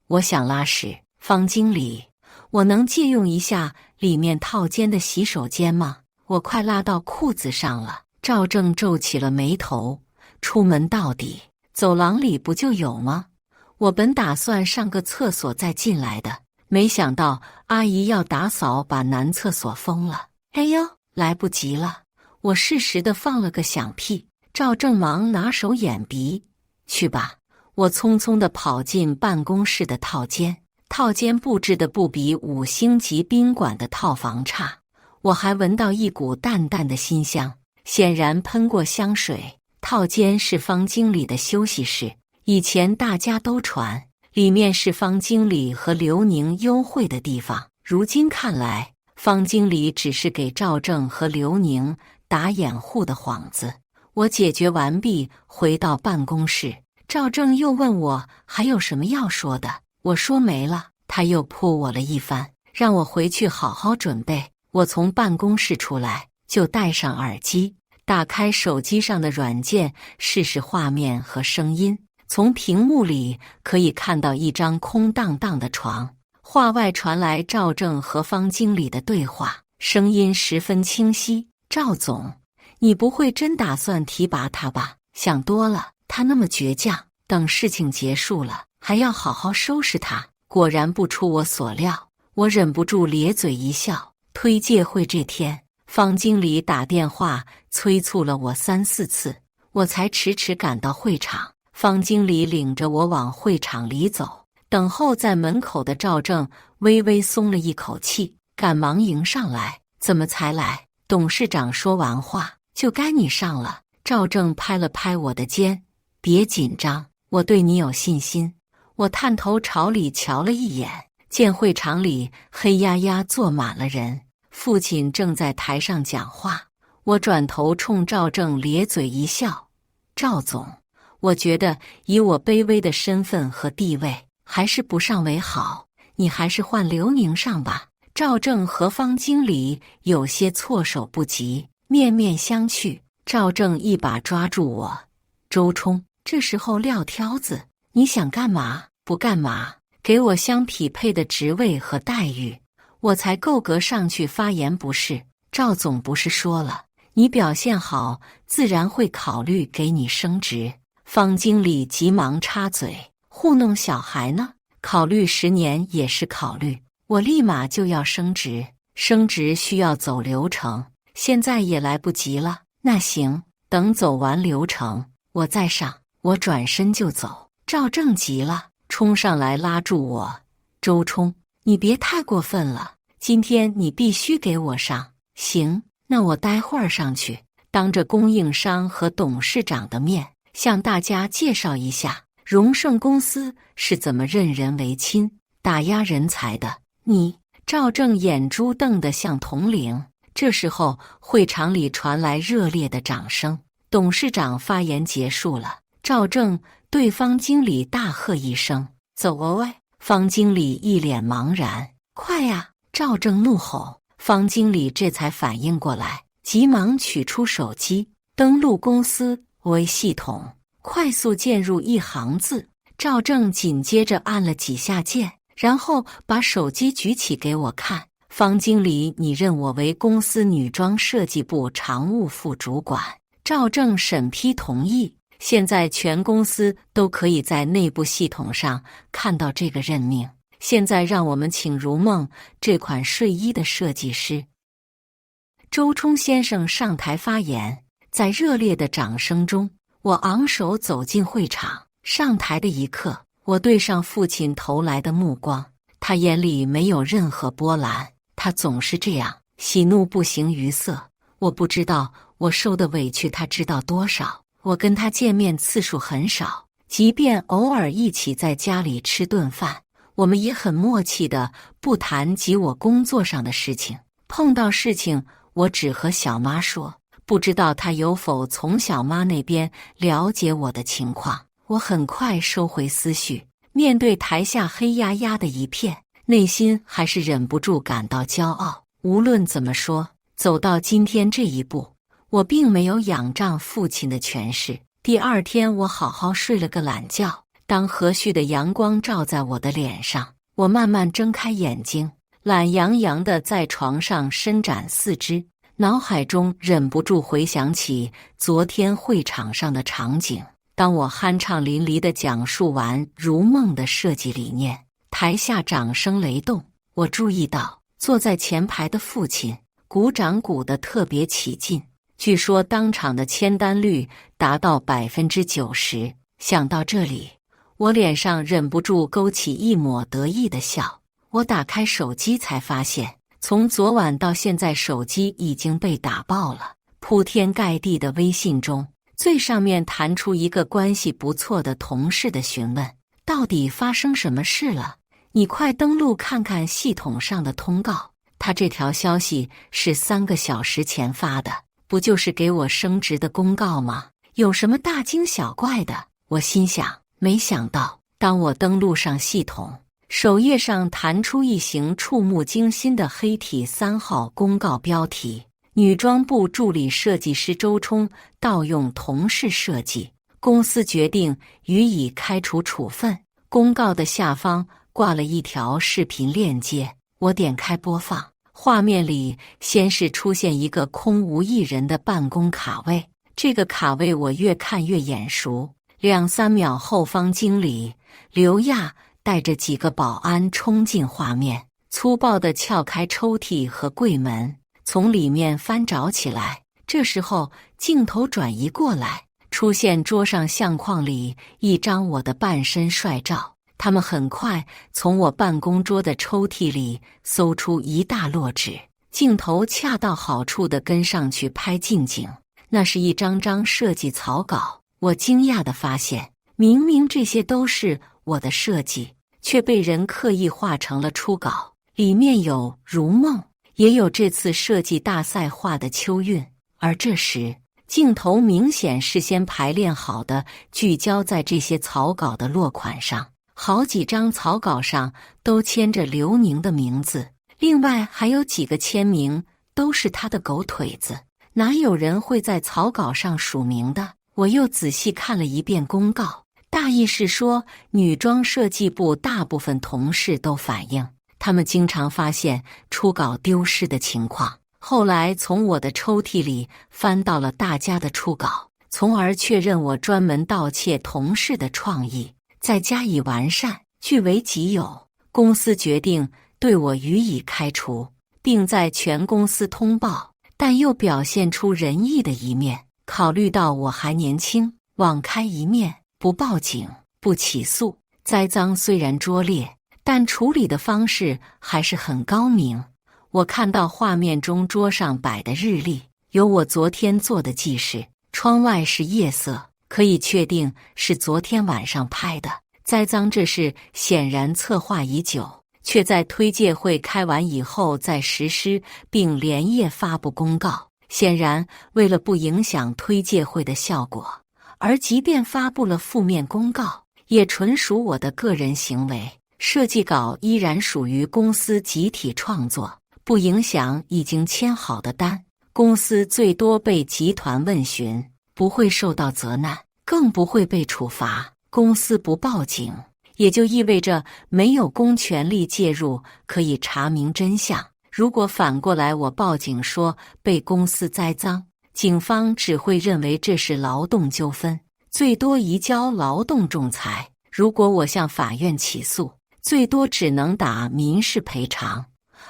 我想拉屎。方经理，我能借用一下里面套间的洗手间吗？我快拉到裤子上了。赵正皱起了眉头，出门到底，走廊里不就有吗？我本打算上个厕所再进来的，没想到阿姨要打扫，把男厕所封了。哎呦，来不及了！我适时地放了个响屁。赵正忙拿手掩鼻，去吧。我匆匆地跑进办公室的套间，套间布置的不比5星级宾馆的套房差。我还闻到一股淡淡的馨香，显然喷过香水。套间是方经理的休息室，以前大家都传里面是方经理和刘宁幽会的地方，如今看来，方经理只是给赵正和刘宁打掩护的幌子。我解决完毕，回到办公室，赵正又问我还有什么要说的，我说没了，他又扑我了一番，让我回去好好准备。我从办公室出来，就戴上耳机，打开手机上的软件，试试画面和声音。从屏幕里可以看到一张空荡荡的床，话外传来赵正和方经理的对话，声音十分清晰。赵总，你不会真打算提拔他吧？想多了，他那么倔强，等事情结束了，还要好好收拾他。果然不出我所料，我忍不住咧嘴一笑。推介会这天，方经理打电话催促了我3、4次，我才迟迟赶到会场。方经理领着我往会场里走，等候在门口的赵正微微松了一口气，赶忙迎上来：“怎么才来？董事长说完话就该你上了。”赵正拍了拍我的肩：“别紧张，我对你有信心。”我探头朝里瞧了一眼，见会场里黑压压坐满了人，父亲正在台上讲话。我转头冲赵正咧嘴一笑：“赵总，我觉得以我卑微的身份和地位，还是不上为好，你还是换刘宁上吧。赵正和方经理有些措手不及，面面相觑。赵正一把抓住我，周冲，这时候撂挑子，你想干嘛？不干嘛，给我相匹配的职位和待遇，我才够格上去发言不是？赵总不是说了，你表现好，自然会考虑给你升职。方经理急忙插嘴，糊弄小孩呢？考虑10年也是考虑，我立马就要升职，升职需要走流程，现在也来不及了。那行，等走完流程，我再上。我转身就走。赵正急了，冲上来拉住我，周冲，你别太过分了，今天你必须给我上。行，那我待会儿上去，当着供应商和董事长的面，向大家介绍一下荣盛公司是怎么任人唯亲、打压人才的。你，赵正眼珠瞪得像铜铃。这时候，会场里传来热烈的掌声。董事长发言结束了，赵正对方经理大喝一声：“走啊喂！”方经理一脸茫然：“快呀！”赵正怒吼。方经理这才反应过来，急忙取出手机，登录公司微系统，快速键入一行字。赵正紧接着按了几下键，然后把手机举起给我看。方经理，你任我为公司女装设计部常务副主管。赵正审批同意，现在全公司都可以在内部系统上看到这个任命。现在让我们请如梦这款睡衣的设计师周冲先生上台发言。在热烈的掌声中，我昂首走进会场。上台的一刻，我对上父亲投来的目光，他眼里没有任何波澜。他总是这样，喜怒不形于色。我不知道我受的委屈他知道多少。我跟他见面次数很少，即便偶尔一起在家里吃顿饭，我们也很默契的不谈及我工作上的事情。碰到事情，我只和小妈说，不知道她有否从小妈那边了解我的情况。我很快收回思绪，面对台下黑压压的一片，内心还是忍不住感到骄傲。无论怎么说，走到今天这一步，我并没有仰仗父亲的权势。第二天，我好好睡了个懒觉。当和煦的阳光照在我的脸上，我慢慢睁开眼睛，懒洋洋地在床上伸展四肢，脑海中忍不住回想起昨天会场上的场景。当我酣畅淋漓地讲述完如梦的设计理念，台下掌声雷动。我注意到坐在前排的父亲鼓掌鼓得特别起劲，据说当场的签单率达到90%。想到这里，我脸上忍不住勾起一抹得意的笑。我打开手机才发现，从昨晚到现在，手机已经被打爆了。铺天盖地的微信中，最上面弹出一个关系不错的同事的询问：到底发生什么事了？你快登录看看系统上的通告。他这条消息是3个小时前发的，不就是给我升职的公告吗？有什么大惊小怪的？我心想。没想到，当我登录上系统，首页上弹出一行触目惊心的黑体3号公告标题：女装部助理设计师周冲盗用同事设计，公司决定予以开除处分。公告的下方挂了一条视频链接，我点开播放，画面里先是出现一个空无一人的办公卡位，这个卡位我越看越眼熟。2-3秒后，方经理刘亚带着几个保安冲进画面，粗暴地撬开抽屉和柜门，从里面翻找起来。这时候镜头转移过来，出现桌上相框里一张我的半身帅照。他们很快从我办公桌的抽屉里搜出一大摞纸，镜头恰到好处地跟上去拍近景，那是一张张设计草稿。我惊讶地发现，明明这些都是我的设计，却被人刻意画成了初稿。里面有如梦，也有这次设计大赛画的秋韵。而这时，镜头明显事先排练好的，聚焦在这些草稿的落款上，好几张草稿上都签着刘宁的名字，另外还有几个签名都是他的狗腿子，哪有人会在草稿上署名的？我又仔细看了一遍公告，大意是说，女装设计部大部分同事都反映，他们经常发现初稿丢失的情况。后来从我的抽屉里翻到了大家的初稿，从而确认我专门盗窃同事的创意，再加以完善，据为己有。公司决定对我予以开除，并在全公司通报，但又表现出仁义的一面。考虑到我还年轻，网开一面，不报警，不起诉，栽赃虽然拙劣，但处理的方式还是很高明。我看到画面中桌上摆的日历，有我昨天做的记事，窗外是夜色，可以确定是昨天晚上拍的。栽赃这事显然策划已久，却在推介会开完以后再实施，并连夜发布公告。显然为了不影响推介会的效果，而即便发布了负面公告，也纯属我的个人行为。设计稿依然属于公司集体创作，不影响已经签好的单，公司最多被集团问询，不会受到责难，更不会被处罚。公司不报警，也就意味着没有公权力介入可以查明真相。如果反过来我报警说被公司栽赃，警方只会认为这是劳动纠纷，最多移交劳动仲裁。如果我向法院起诉，最多只能打民事赔偿。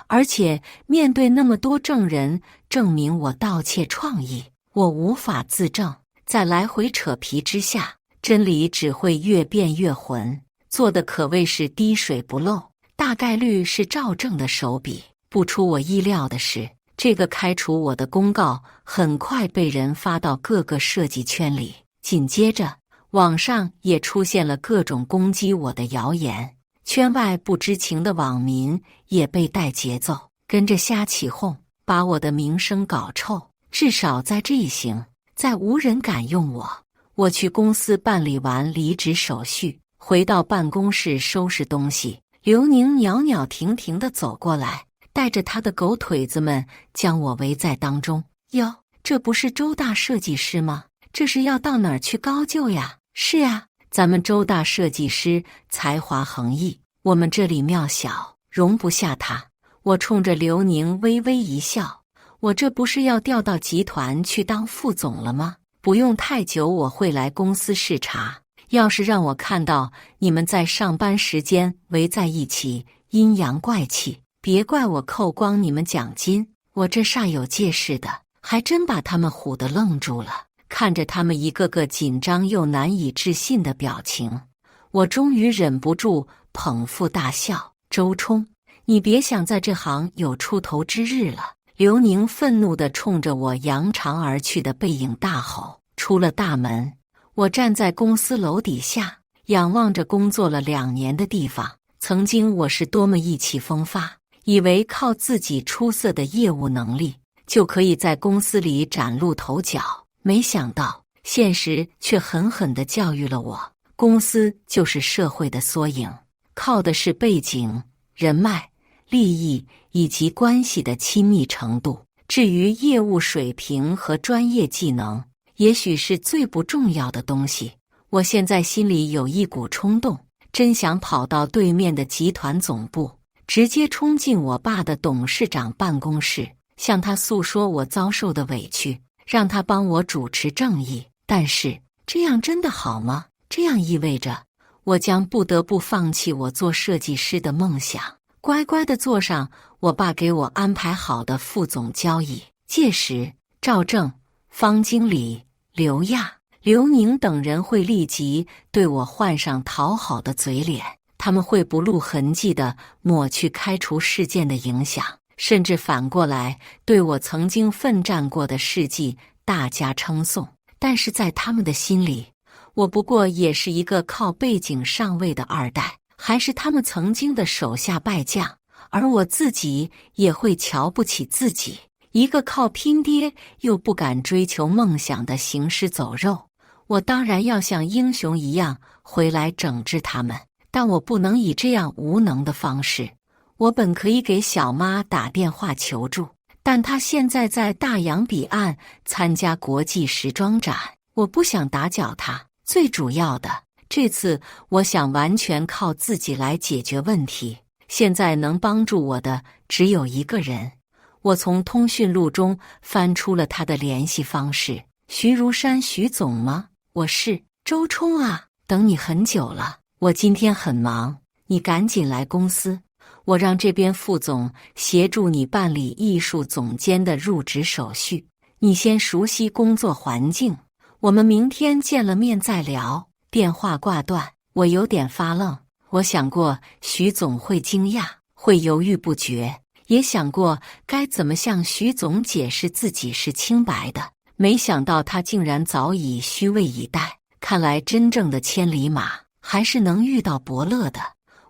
而且面对那么多证人证明我盗窃创意，我无法自证，在来回扯皮之下，真理只会越辩越浑。做的可谓是滴水不漏，大概率是赵正的手笔。不出我意料的是，这个开除我的公告很快被人发到各个设计圈里，紧接着网上也出现了各种攻击我的谣言，圈外不知情的网民也被带节奏，跟着瞎起哄，把我的名声搞臭。至少在这一行，再无人敢用我。我去公司办理完离职手续，回到办公室收拾东西，刘宁袅袅婷婷地走过来，带着他的狗腿子们将我围在当中。哟，这不是周大设计师吗？这是要到哪儿去高就呀？是啊，咱们周大设计师才华横溢，我们这里庙小，容不下他。我冲着刘宁微微一笑，我这不是要调到集团去当副总了吗？不用太久我会来公司视察，要是让我看到你们在上班时间围在一起阴阳怪气，别怪我扣光你们奖金。我这煞有介事的，还真把他们唬得愣住了。看着他们一个个紧张又难以置信的表情，我终于忍不住捧腹大笑。周冲，你别想在这行有出头之日了！刘宁愤怒地冲着我扬长而去的背影大吼。出了大门，我站在公司楼底下，仰望着工作了2年的地方。曾经我是多么意气风发，以为靠自己出色的业务能力就可以在公司里崭露头角，没想到现实却狠狠地教育了我。公司就是社会的缩影，靠的是背景、人脉、利益以及关系的亲密程度。至于业务水平和专业技能，也许是最不重要的东西。我现在心里有一股冲动，真想跑到对面的集团总部，直接冲进我爸的董事长办公室，向他诉说我遭受的委屈，让他帮我主持正义。但是这样真的好吗？这样意味着我将不得不放弃我做设计师的梦想，乖乖地坐上我爸给我安排好的副总交椅。届时，赵正、方经理、刘亚、刘宁等人会立即对我换上讨好的嘴脸，他们会不露痕迹地抹去开除事件的影响，甚至反过来对我曾经奋战过的事迹大加称颂。但是在他们的心里，我不过也是一个靠背景上位的二代，还是他们曾经的手下败将，而我自己也会瞧不起自己，一个靠拼爹又不敢追求梦想的行尸走肉。我当然要像英雄一样回来整治他们。但我不能以这样无能的方式。我本可以给小妈打电话求助，但她现在在大洋彼岸参加国际时装展，我不想打搅她。最主要的，这次我想完全靠自己来解决问题。现在能帮助我的只有一个人。我从通讯录中翻出了他的联系方式。徐如山，徐总吗？我是周冲啊，等你很久了。我今天很忙，你赶紧来公司。我让这边副总协助你办理艺术总监的入职手续，你先熟悉工作环境。我们明天见了面再聊。电话挂断，我有点发愣。我想过徐总会惊讶，会犹豫不决，也想过该怎么向徐总解释自己是清白的。没想到他竟然早已虚位以待。看来真正的千里马还是能遇到伯乐的。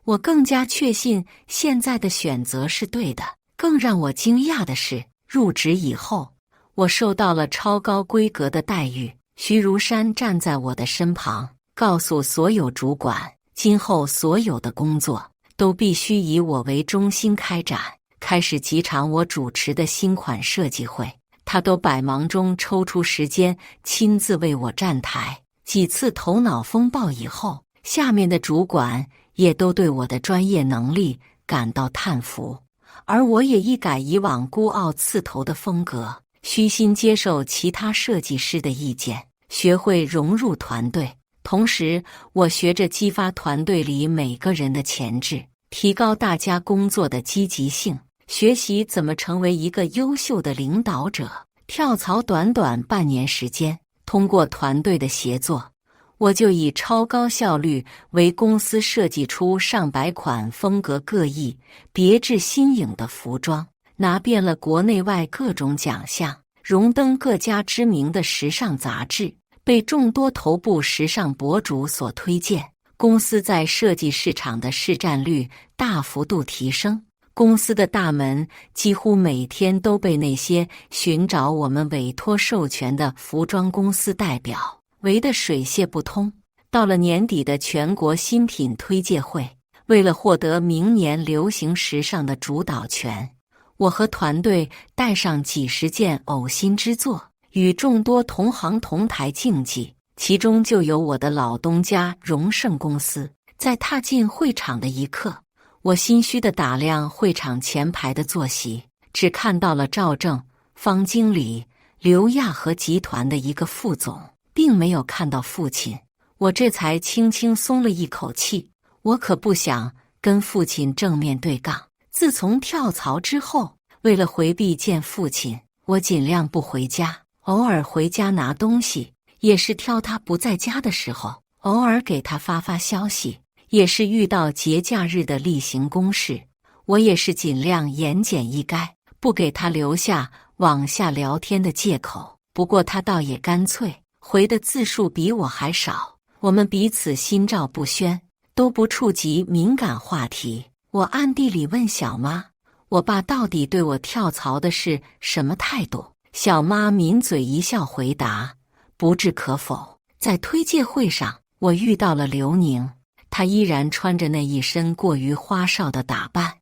我更加确信现在的选择是对的。更让我惊讶的是，入职以后，我受到了超高规格的待遇。徐如山站在我的身旁，告诉所有主管，今后所有的工作都必须以我为中心开展。开始几场我主持的新款设计会，他都百忙中抽出时间亲自为我站台。几次头脑风暴以后，下面的主管也都对我的专业能力感到叹服，而我也一改以往孤傲刺头的风格，虚心接受其他设计师的意见，学会融入团队。同时，我学着激发团队里每个人的潜质，提高大家工作的积极性，学习怎么成为一个优秀的领导者。跳槽短短半年时间，通过团队的协作，我就以超高效率为公司设计出上百款风格各异、别致新颖的服装，拿遍了国内外各种奖项，荣登各家知名的时尚杂志，被众多头部时尚博主所推荐。公司在设计市场的市占率大幅度提升，公司的大门几乎每天都被那些寻找我们委托授权的服装公司代表围得水泄不通。到了年底的全国新品推介会，为了获得明年流行时尚的主导权，我和团队带上几十件呕心之作，与众多同行同台竞技，其中就有我的老东家荣盛公司。在踏进会场的一刻，我心虚地打量会场前排的坐席，只看到了赵正、方经理、刘亚和集团的一个副总，并没有看到父亲。我这才轻轻松了一口气，我可不想跟父亲正面对杠。自从跳槽之后，为了回避见父亲，我尽量不回家，偶尔回家拿东西，也是挑他不在家的时候，偶尔给他发发消息，也是遇到节假日的例行公事，我也是尽量言简意赅，不给他留下往下聊天的借口。不过他倒也干脆，回的字数比我还少，我们彼此心照不宣，都不触及敏感话题。我暗地里问小妈，我爸到底对我跳槽的是什么态度？小妈抿嘴一笑回答，不置可否。在推介会上，我遇到了刘宁，她依然穿着那一身过于花哨的打扮，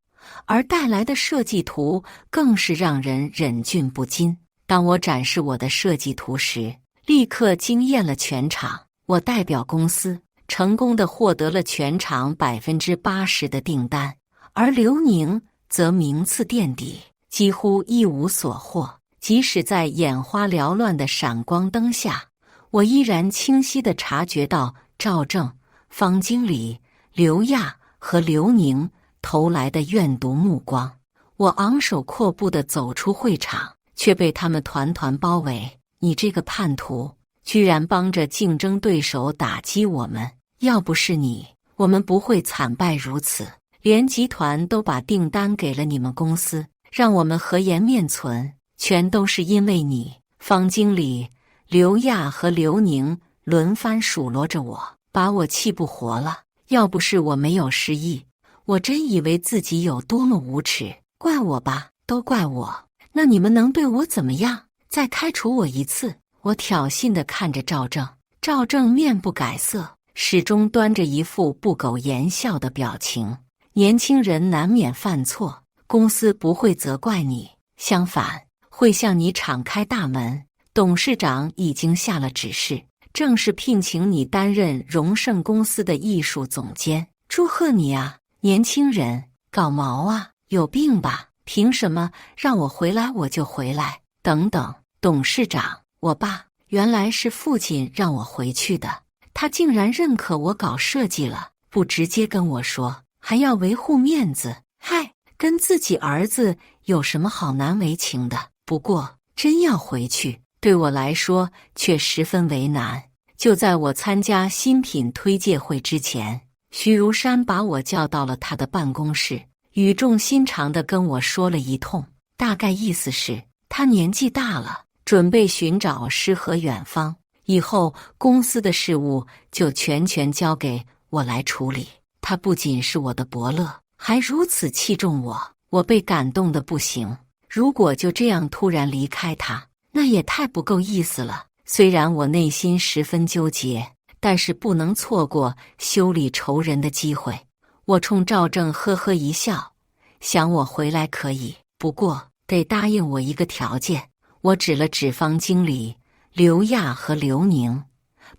而带来的设计图更是让人忍俊不禁。当我展示我的设计图时，立刻惊艳了全场。我代表公司成功地获得了全场80%的订单，而刘宁则名次垫底，几乎一无所获。即使在眼花缭乱的闪光灯下，我依然清晰地察觉到赵正、方经理、刘亚和刘宁投来的怨毒目光。我昂首阔步地走出会场，却被他们团团包围。你这个叛徒，居然帮着竞争对手打击我们！要不是你，我们不会惨败如此。连集团都把订单给了你们公司，让我们和颜面存，全都是因为你。方经理、刘亚和刘宁轮番数落着我，把我气不活了。要不是我没有失忆，我真以为自己有多么无耻。怪我吧，都怪我。那你们能对我怎么样？再开除我一次。我挑衅地看着赵正，赵正面不改色，始终端着一副不苟言笑的表情。年轻人难免犯错，公司不会责怪你，相反，会向你敞开大门。董事长已经下了指示，正式聘请你担任荣盛公司的艺术总监。祝贺你啊，年轻人！搞毛啊，有病吧？凭什么让我回来我就回来？等等，董事长，我爸原来是父亲让我回去的，他竟然认可我搞设计了，不直接跟我说，还要维护面子。嗨，跟自己儿子有什么好难为情的？不过真要回去，对我来说却十分为难。就在我参加新品推介会之前，徐如山把我叫到了他的办公室，语重心长地跟我说了一通，大概意思是他年纪大了，准备寻找诗和远方，以后公司的事务就全权交给我来处理。他不仅是我的伯乐，还如此器重我，我被感动得不行。如果就这样突然离开他，那也太不够意思了。虽然我内心十分纠结，但是不能错过修理仇人的机会。我冲赵正呵呵一笑，想我回来可以，不过得答应我一个条件。我指了指方经理刘亚和刘宁，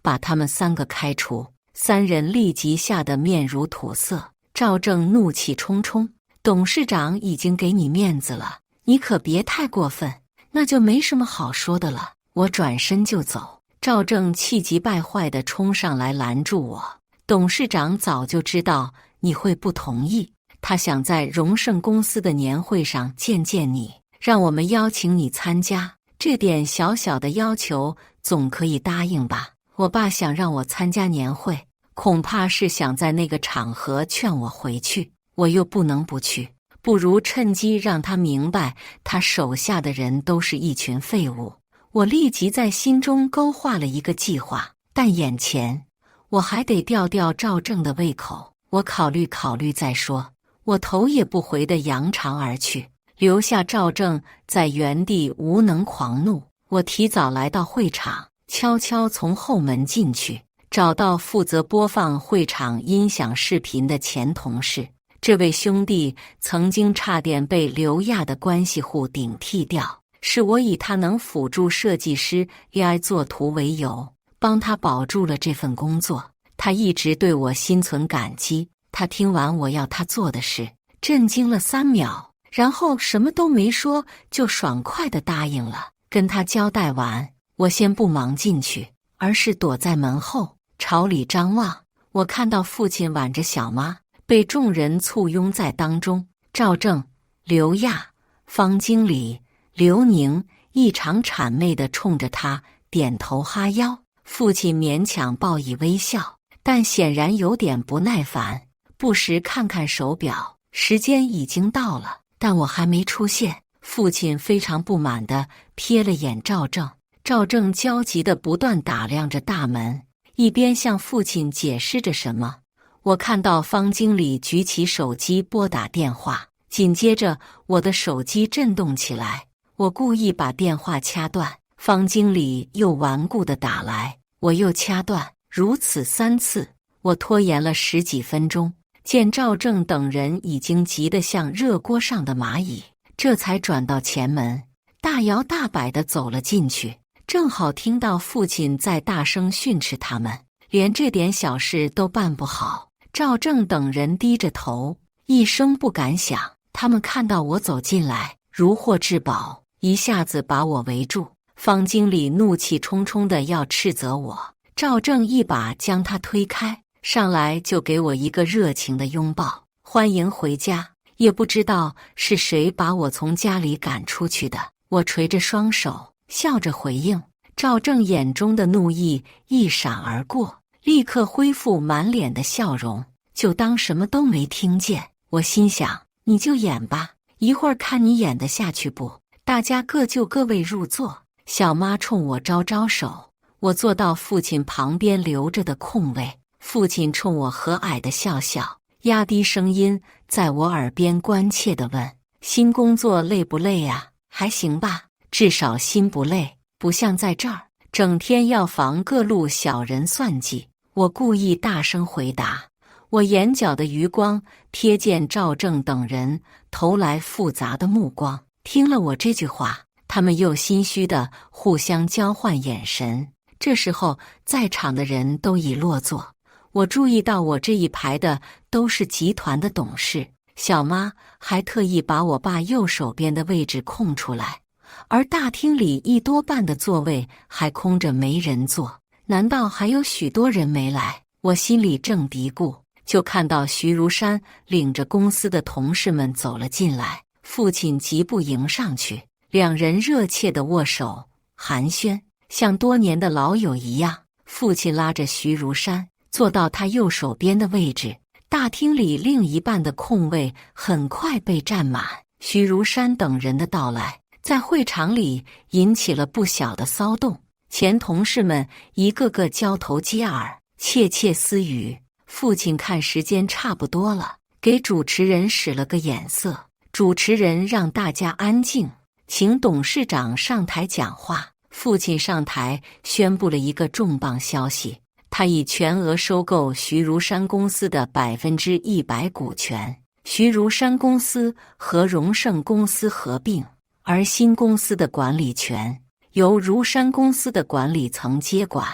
把他们3个开除。3人立即吓得面如土色。赵正怒气冲冲，董事长已经给你面子了，你可别太过分，那就没什么好说的了。我转身就走，赵正气急败坏地冲上来拦住我。董事长早就知道你会不同意，他想在荣盛公司的年会上见见你，让我们邀请你参加，这点小小的要求总可以答应吧？我爸想让我参加年会，恐怕是想在那个场合劝我回去，我又不能不去，不如趁机让他明白他手下的人都是一群废物。我立即在心中勾画了一个计划，但眼前我还得吊吊赵正的胃口。我考虑考虑再说，我头也不回地扬长而去，留下赵正在原地无能狂怒。我提早来到会场，悄悄从后门进去，找到负责播放会场音响视频的前同事。这位兄弟曾经差点被刘亚的关系户顶替掉，是我以他能辅助设计师 AI 作图为由，帮他保住了这份工作。他一直对我心存感激。他听完我要他做的事，震惊了3秒，然后什么都没说，就爽快地答应了。跟他交代完，我先不忙进去，而是躲在门后，朝里张望。我看到父亲挽着小妈，被众人簇拥在当中。赵正、刘亚、方经理、刘宁异常谄媚地冲着他点头哈腰。父亲勉强报以微笑，但显然有点不耐烦，不时看看手表，时间已经到了，但我还没出现。父亲非常不满地瞥了眼赵正，赵正焦急地不断打量着大门，一边向父亲解释着什么。我看到方经理举起手机拨打电话，紧接着我的手机震动起来，我故意把电话掐断，方经理又顽固地打来，我又掐断，如此3次。我拖延了10几分钟，见赵正等人已经急得像热锅上的蚂蚁，这才转到前门，大摇大摆地走了进去。正好听到父亲在大声训斥他们，连这点小事都办不好。赵正等人低着头，一声不敢响。他们看到我走进来，如获至宝，一下子把我围住。方经理怒气冲冲地要斥责我，赵正一把将他推开，上来就给我一个热情的拥抱，欢迎回家。也不知道是谁把我从家里赶出去的。我垂着双手，笑着回应。赵正眼中的怒意一闪而过，立刻恢复满脸的笑容，就当什么都没听见。我心想，你就演吧，一会儿看你演得下去不？大家各就各位入座。小妈冲我招招手，我坐到父亲旁边留着的空位。父亲冲我和蔼的笑笑，压低声音在我耳边关切地问：新工作累不累啊？还行吧，至少心不累，不像在这儿整天要防各路小人算计。我故意大声回答。我眼角的余光瞥见赵正等人投来复杂的目光，听了我这句话，他们又心虚地互相交换眼神。这时候，在场的人都已落座。我注意到我这一排的都是集团的董事，小妈还特意把我爸右手边的位置空出来，而大厅里一多半的座位还空着没人坐。难道还有许多人没来？我心里正嘀咕，就看到徐如山领着公司的同事们走了进来，父亲急步迎上去，两人热切地握手寒暄，像多年的老友一样。父亲拉着徐如山坐到他右手边的位置，大厅里另一半的空位很快被占满。徐如山等人的到来，在会场里引起了不小的骚动，前同事们一个个交头接耳，窃窃私语。父亲看时间差不多了，给主持人使了个眼色，主持人让大家安静，请董事长上台讲话。父亲上台宣布了一个重磅消息，他已全额收购徐如山公司的100%股权，徐如山公司和荣盛公司合并，而新公司的管理权由如山公司的管理层接管。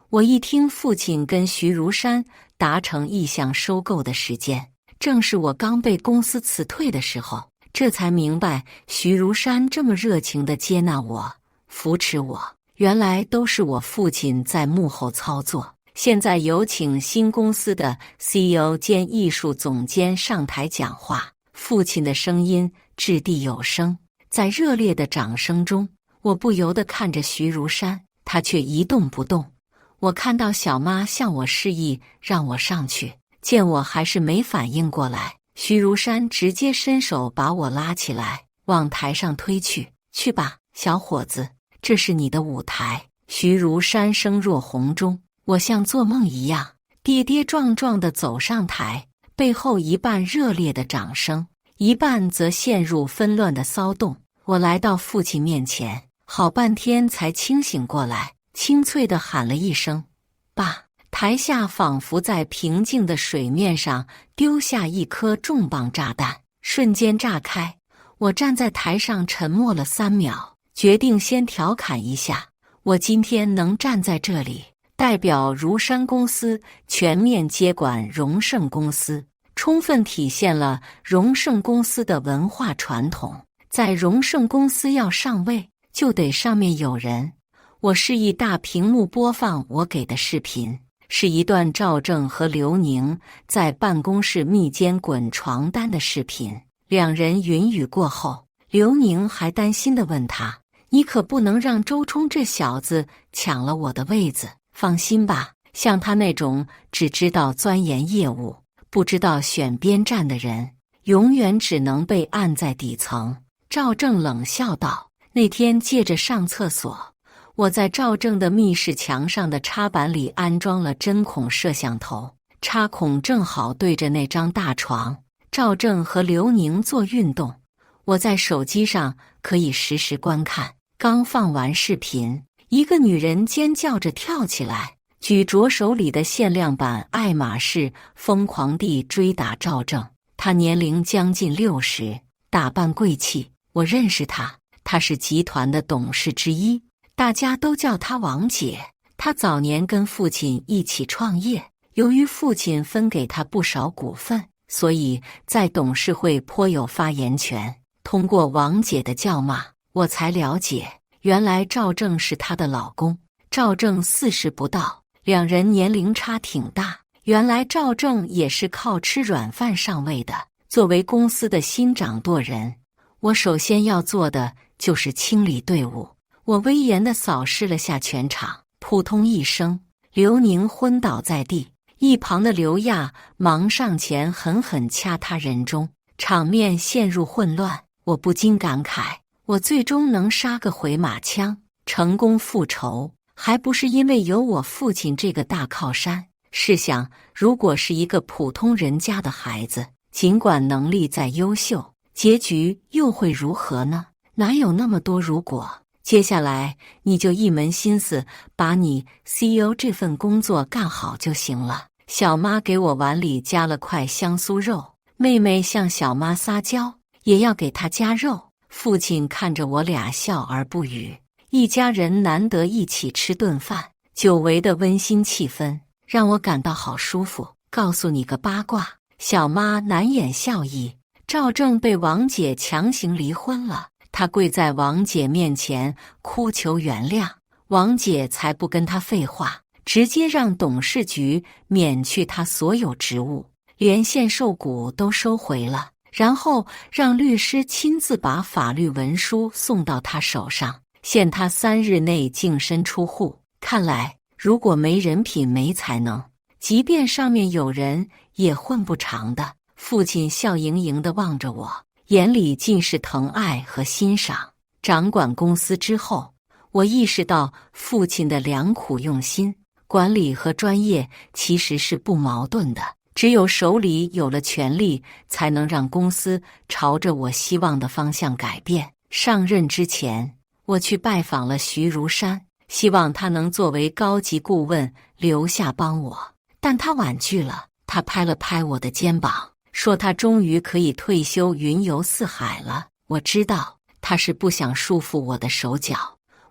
我一听父亲跟徐如山达成意向收购的时间，正是我刚被公司辞退的时候，这才明白徐如山这么热情地接纳我，扶持我，原来都是我父亲在幕后操作。现在有请新公司的 CEO 兼艺术总监上台讲话。父亲的声音掷地有声，在热烈的掌声中，我不由得看着徐如山，他却一动不动。我看到小妈向我示意让我上去，见我还是没反应过来，徐如山直接伸手把我拉起来，往台上推去。去吧，小伙子，这是你的舞台。徐如山声若洪钟，我像做梦一样，跌跌撞撞地走上台，背后一半热烈的掌声，一半则陷入纷乱的骚动。我来到父亲面前，好半天才清醒过来，清脆地喊了一声“爸”。台下仿佛在平静的水面上丢下一颗重磅炸弹，瞬间炸开。我站在台上沉默了3秒，决定先调侃一下，我今天能站在这里，代表如山公司全面接管荣盛公司，充分体现了荣盛公司的文化传统。在荣盛公司要上位，就得上面有人。我示意大屏幕播放我给的视频，是一段赵正和刘宁在办公室密间滚床单的视频。两人云雨过后，刘宁还担心地问他：“你可不能让周冲这小子抢了我的位子。”放心吧，像他那种只知道钻研业务，不知道选边站的人，永远只能被按在底层。赵正冷笑道：“那天借着上厕所，我在赵正的密室墙上的插板里安装了针孔摄像头，插孔正好对着那张大床。赵正和刘宁做运动，我在手机上可以实时观看。刚放完视频，一个女人尖叫着跳起来，举着手里的限量版爱马仕，疯狂地追打赵正。她年龄将近60，打扮贵气。我认识她，她是集团的董事之一，大家都叫她王姐。她早年跟父亲一起创业，由于父亲分给她不少股份，所以在董事会颇有发言权。通过王姐的叫骂，我才了解，原来赵正是她的老公。赵正40不到，两人年龄差挺大。原来赵正也是靠吃软饭上位的。作为公司的新掌舵人，我首先要做的就是清理队伍。我威严地扫视了下全场，扑通一声，刘宁昏倒在地，一旁的刘亚忙上前狠狠掐他人中，场面陷入混乱。我不禁感慨，我最终能杀个回马枪，成功复仇，还不是因为有我父亲这个大靠山。试想，如果是一个普通人家的孩子，尽管能力再优秀，结局又会如何呢？哪有那么多如果？接下来你就一门心思把你 CEO 这份工作干好就行了。小妈给我碗里加了块香酥肉，妹妹向小妈撒娇，也要给她加肉。父亲看着我俩笑而不语，一家人难得一起吃顿饭，久违的温馨气氛让我感到好舒服。告诉你个八卦，小妈难掩笑意，赵正被王姐强行离婚了。她跪在王姐面前哭求原谅，王姐才不跟她废话，直接让董事局免去她所有职务，连限售股都收回了，然后让律师亲自把法律文书送到她手上，限她3日内净身出户。看来如果没人品没才能，即便上面有人也混不长的。父亲笑盈盈地望着我，眼里尽是疼爱和欣赏。掌管公司之后，我意识到父亲的良苦用心。管理和专业其实是不矛盾的，只有手里有了权力，才能让公司朝着我希望的方向改变。上任之前，我去拜访了徐如山，希望他能作为高级顾问留下帮我，但他婉拒了。他拍了拍我的肩膀，说他终于可以退休云游四海了。我知道他是不想束缚我的手脚。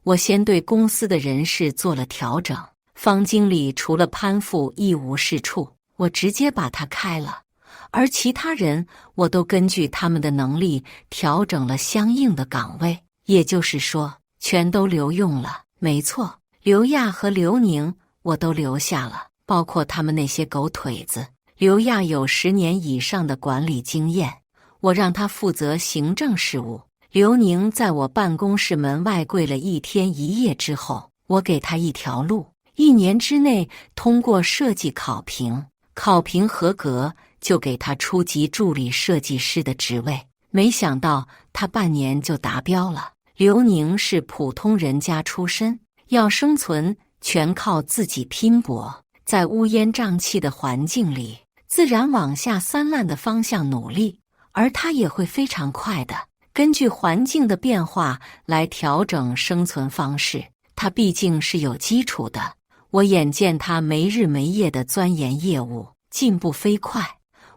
我先对公司的人事做了调整，方经理除了攀附一无是处，我直接把他开了，而其他人我都根据他们的能力调整了相应的岗位，也就是说全都留用了。没错，刘亚和刘宁我都留下了，包括他们那些狗腿子。刘亚有10年以上的管理经验，我让他负责行政事务。刘宁在我办公室门外跪了1天1夜之后，我给他一条路，1年之内通过设计考评，考评合格就给他初级助理设计师的职位。没想到他半年就达标了。刘宁是普通人家出身，要生存全靠自己拼搏，在乌烟瘴气的环境里，自然往下三滥的方向努力，而他也会非常快的根据环境的变化来调整生存方式。他毕竟是有基础的，我眼见他没日没夜的钻研业务，进步飞快。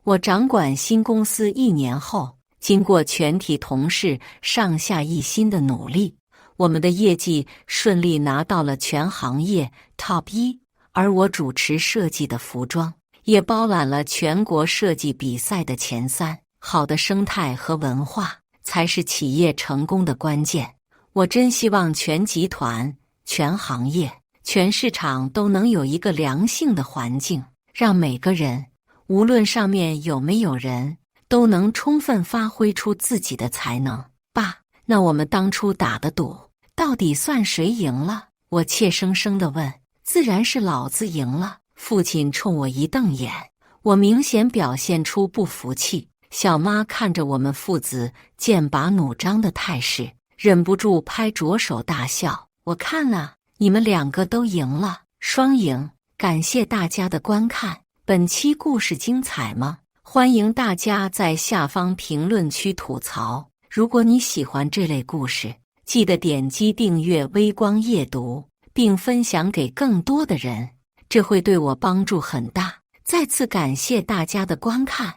我掌管新公司1年后，经过全体同事上下一心的努力，我们的业绩顺利拿到了全行业 Top 1，而我主持设计的服装也包揽了全国设计比赛的前3。好的生态和文化才是企业成功的关键。我真希望全集团、全行业、全市场都能有一个良性的环境，让每个人，无论上面有没有人，都能充分发挥出自己的才能。爸，那我们当初打的赌，到底算谁赢了？我怯生生地问。自然是老子赢了。父亲冲我一瞪眼，我明显表现出不服气。小妈看着我们父子剑拔弩张的态势，忍不住拍着手大笑。我看啊，你们2个都赢了，双赢。感谢大家的观看，本期故事精彩吗？欢迎大家在下方评论区吐槽。如果你喜欢这类故事，记得点击订阅微光夜读，并分享给更多的人，这会对我帮助很大。再次感谢大家的观看。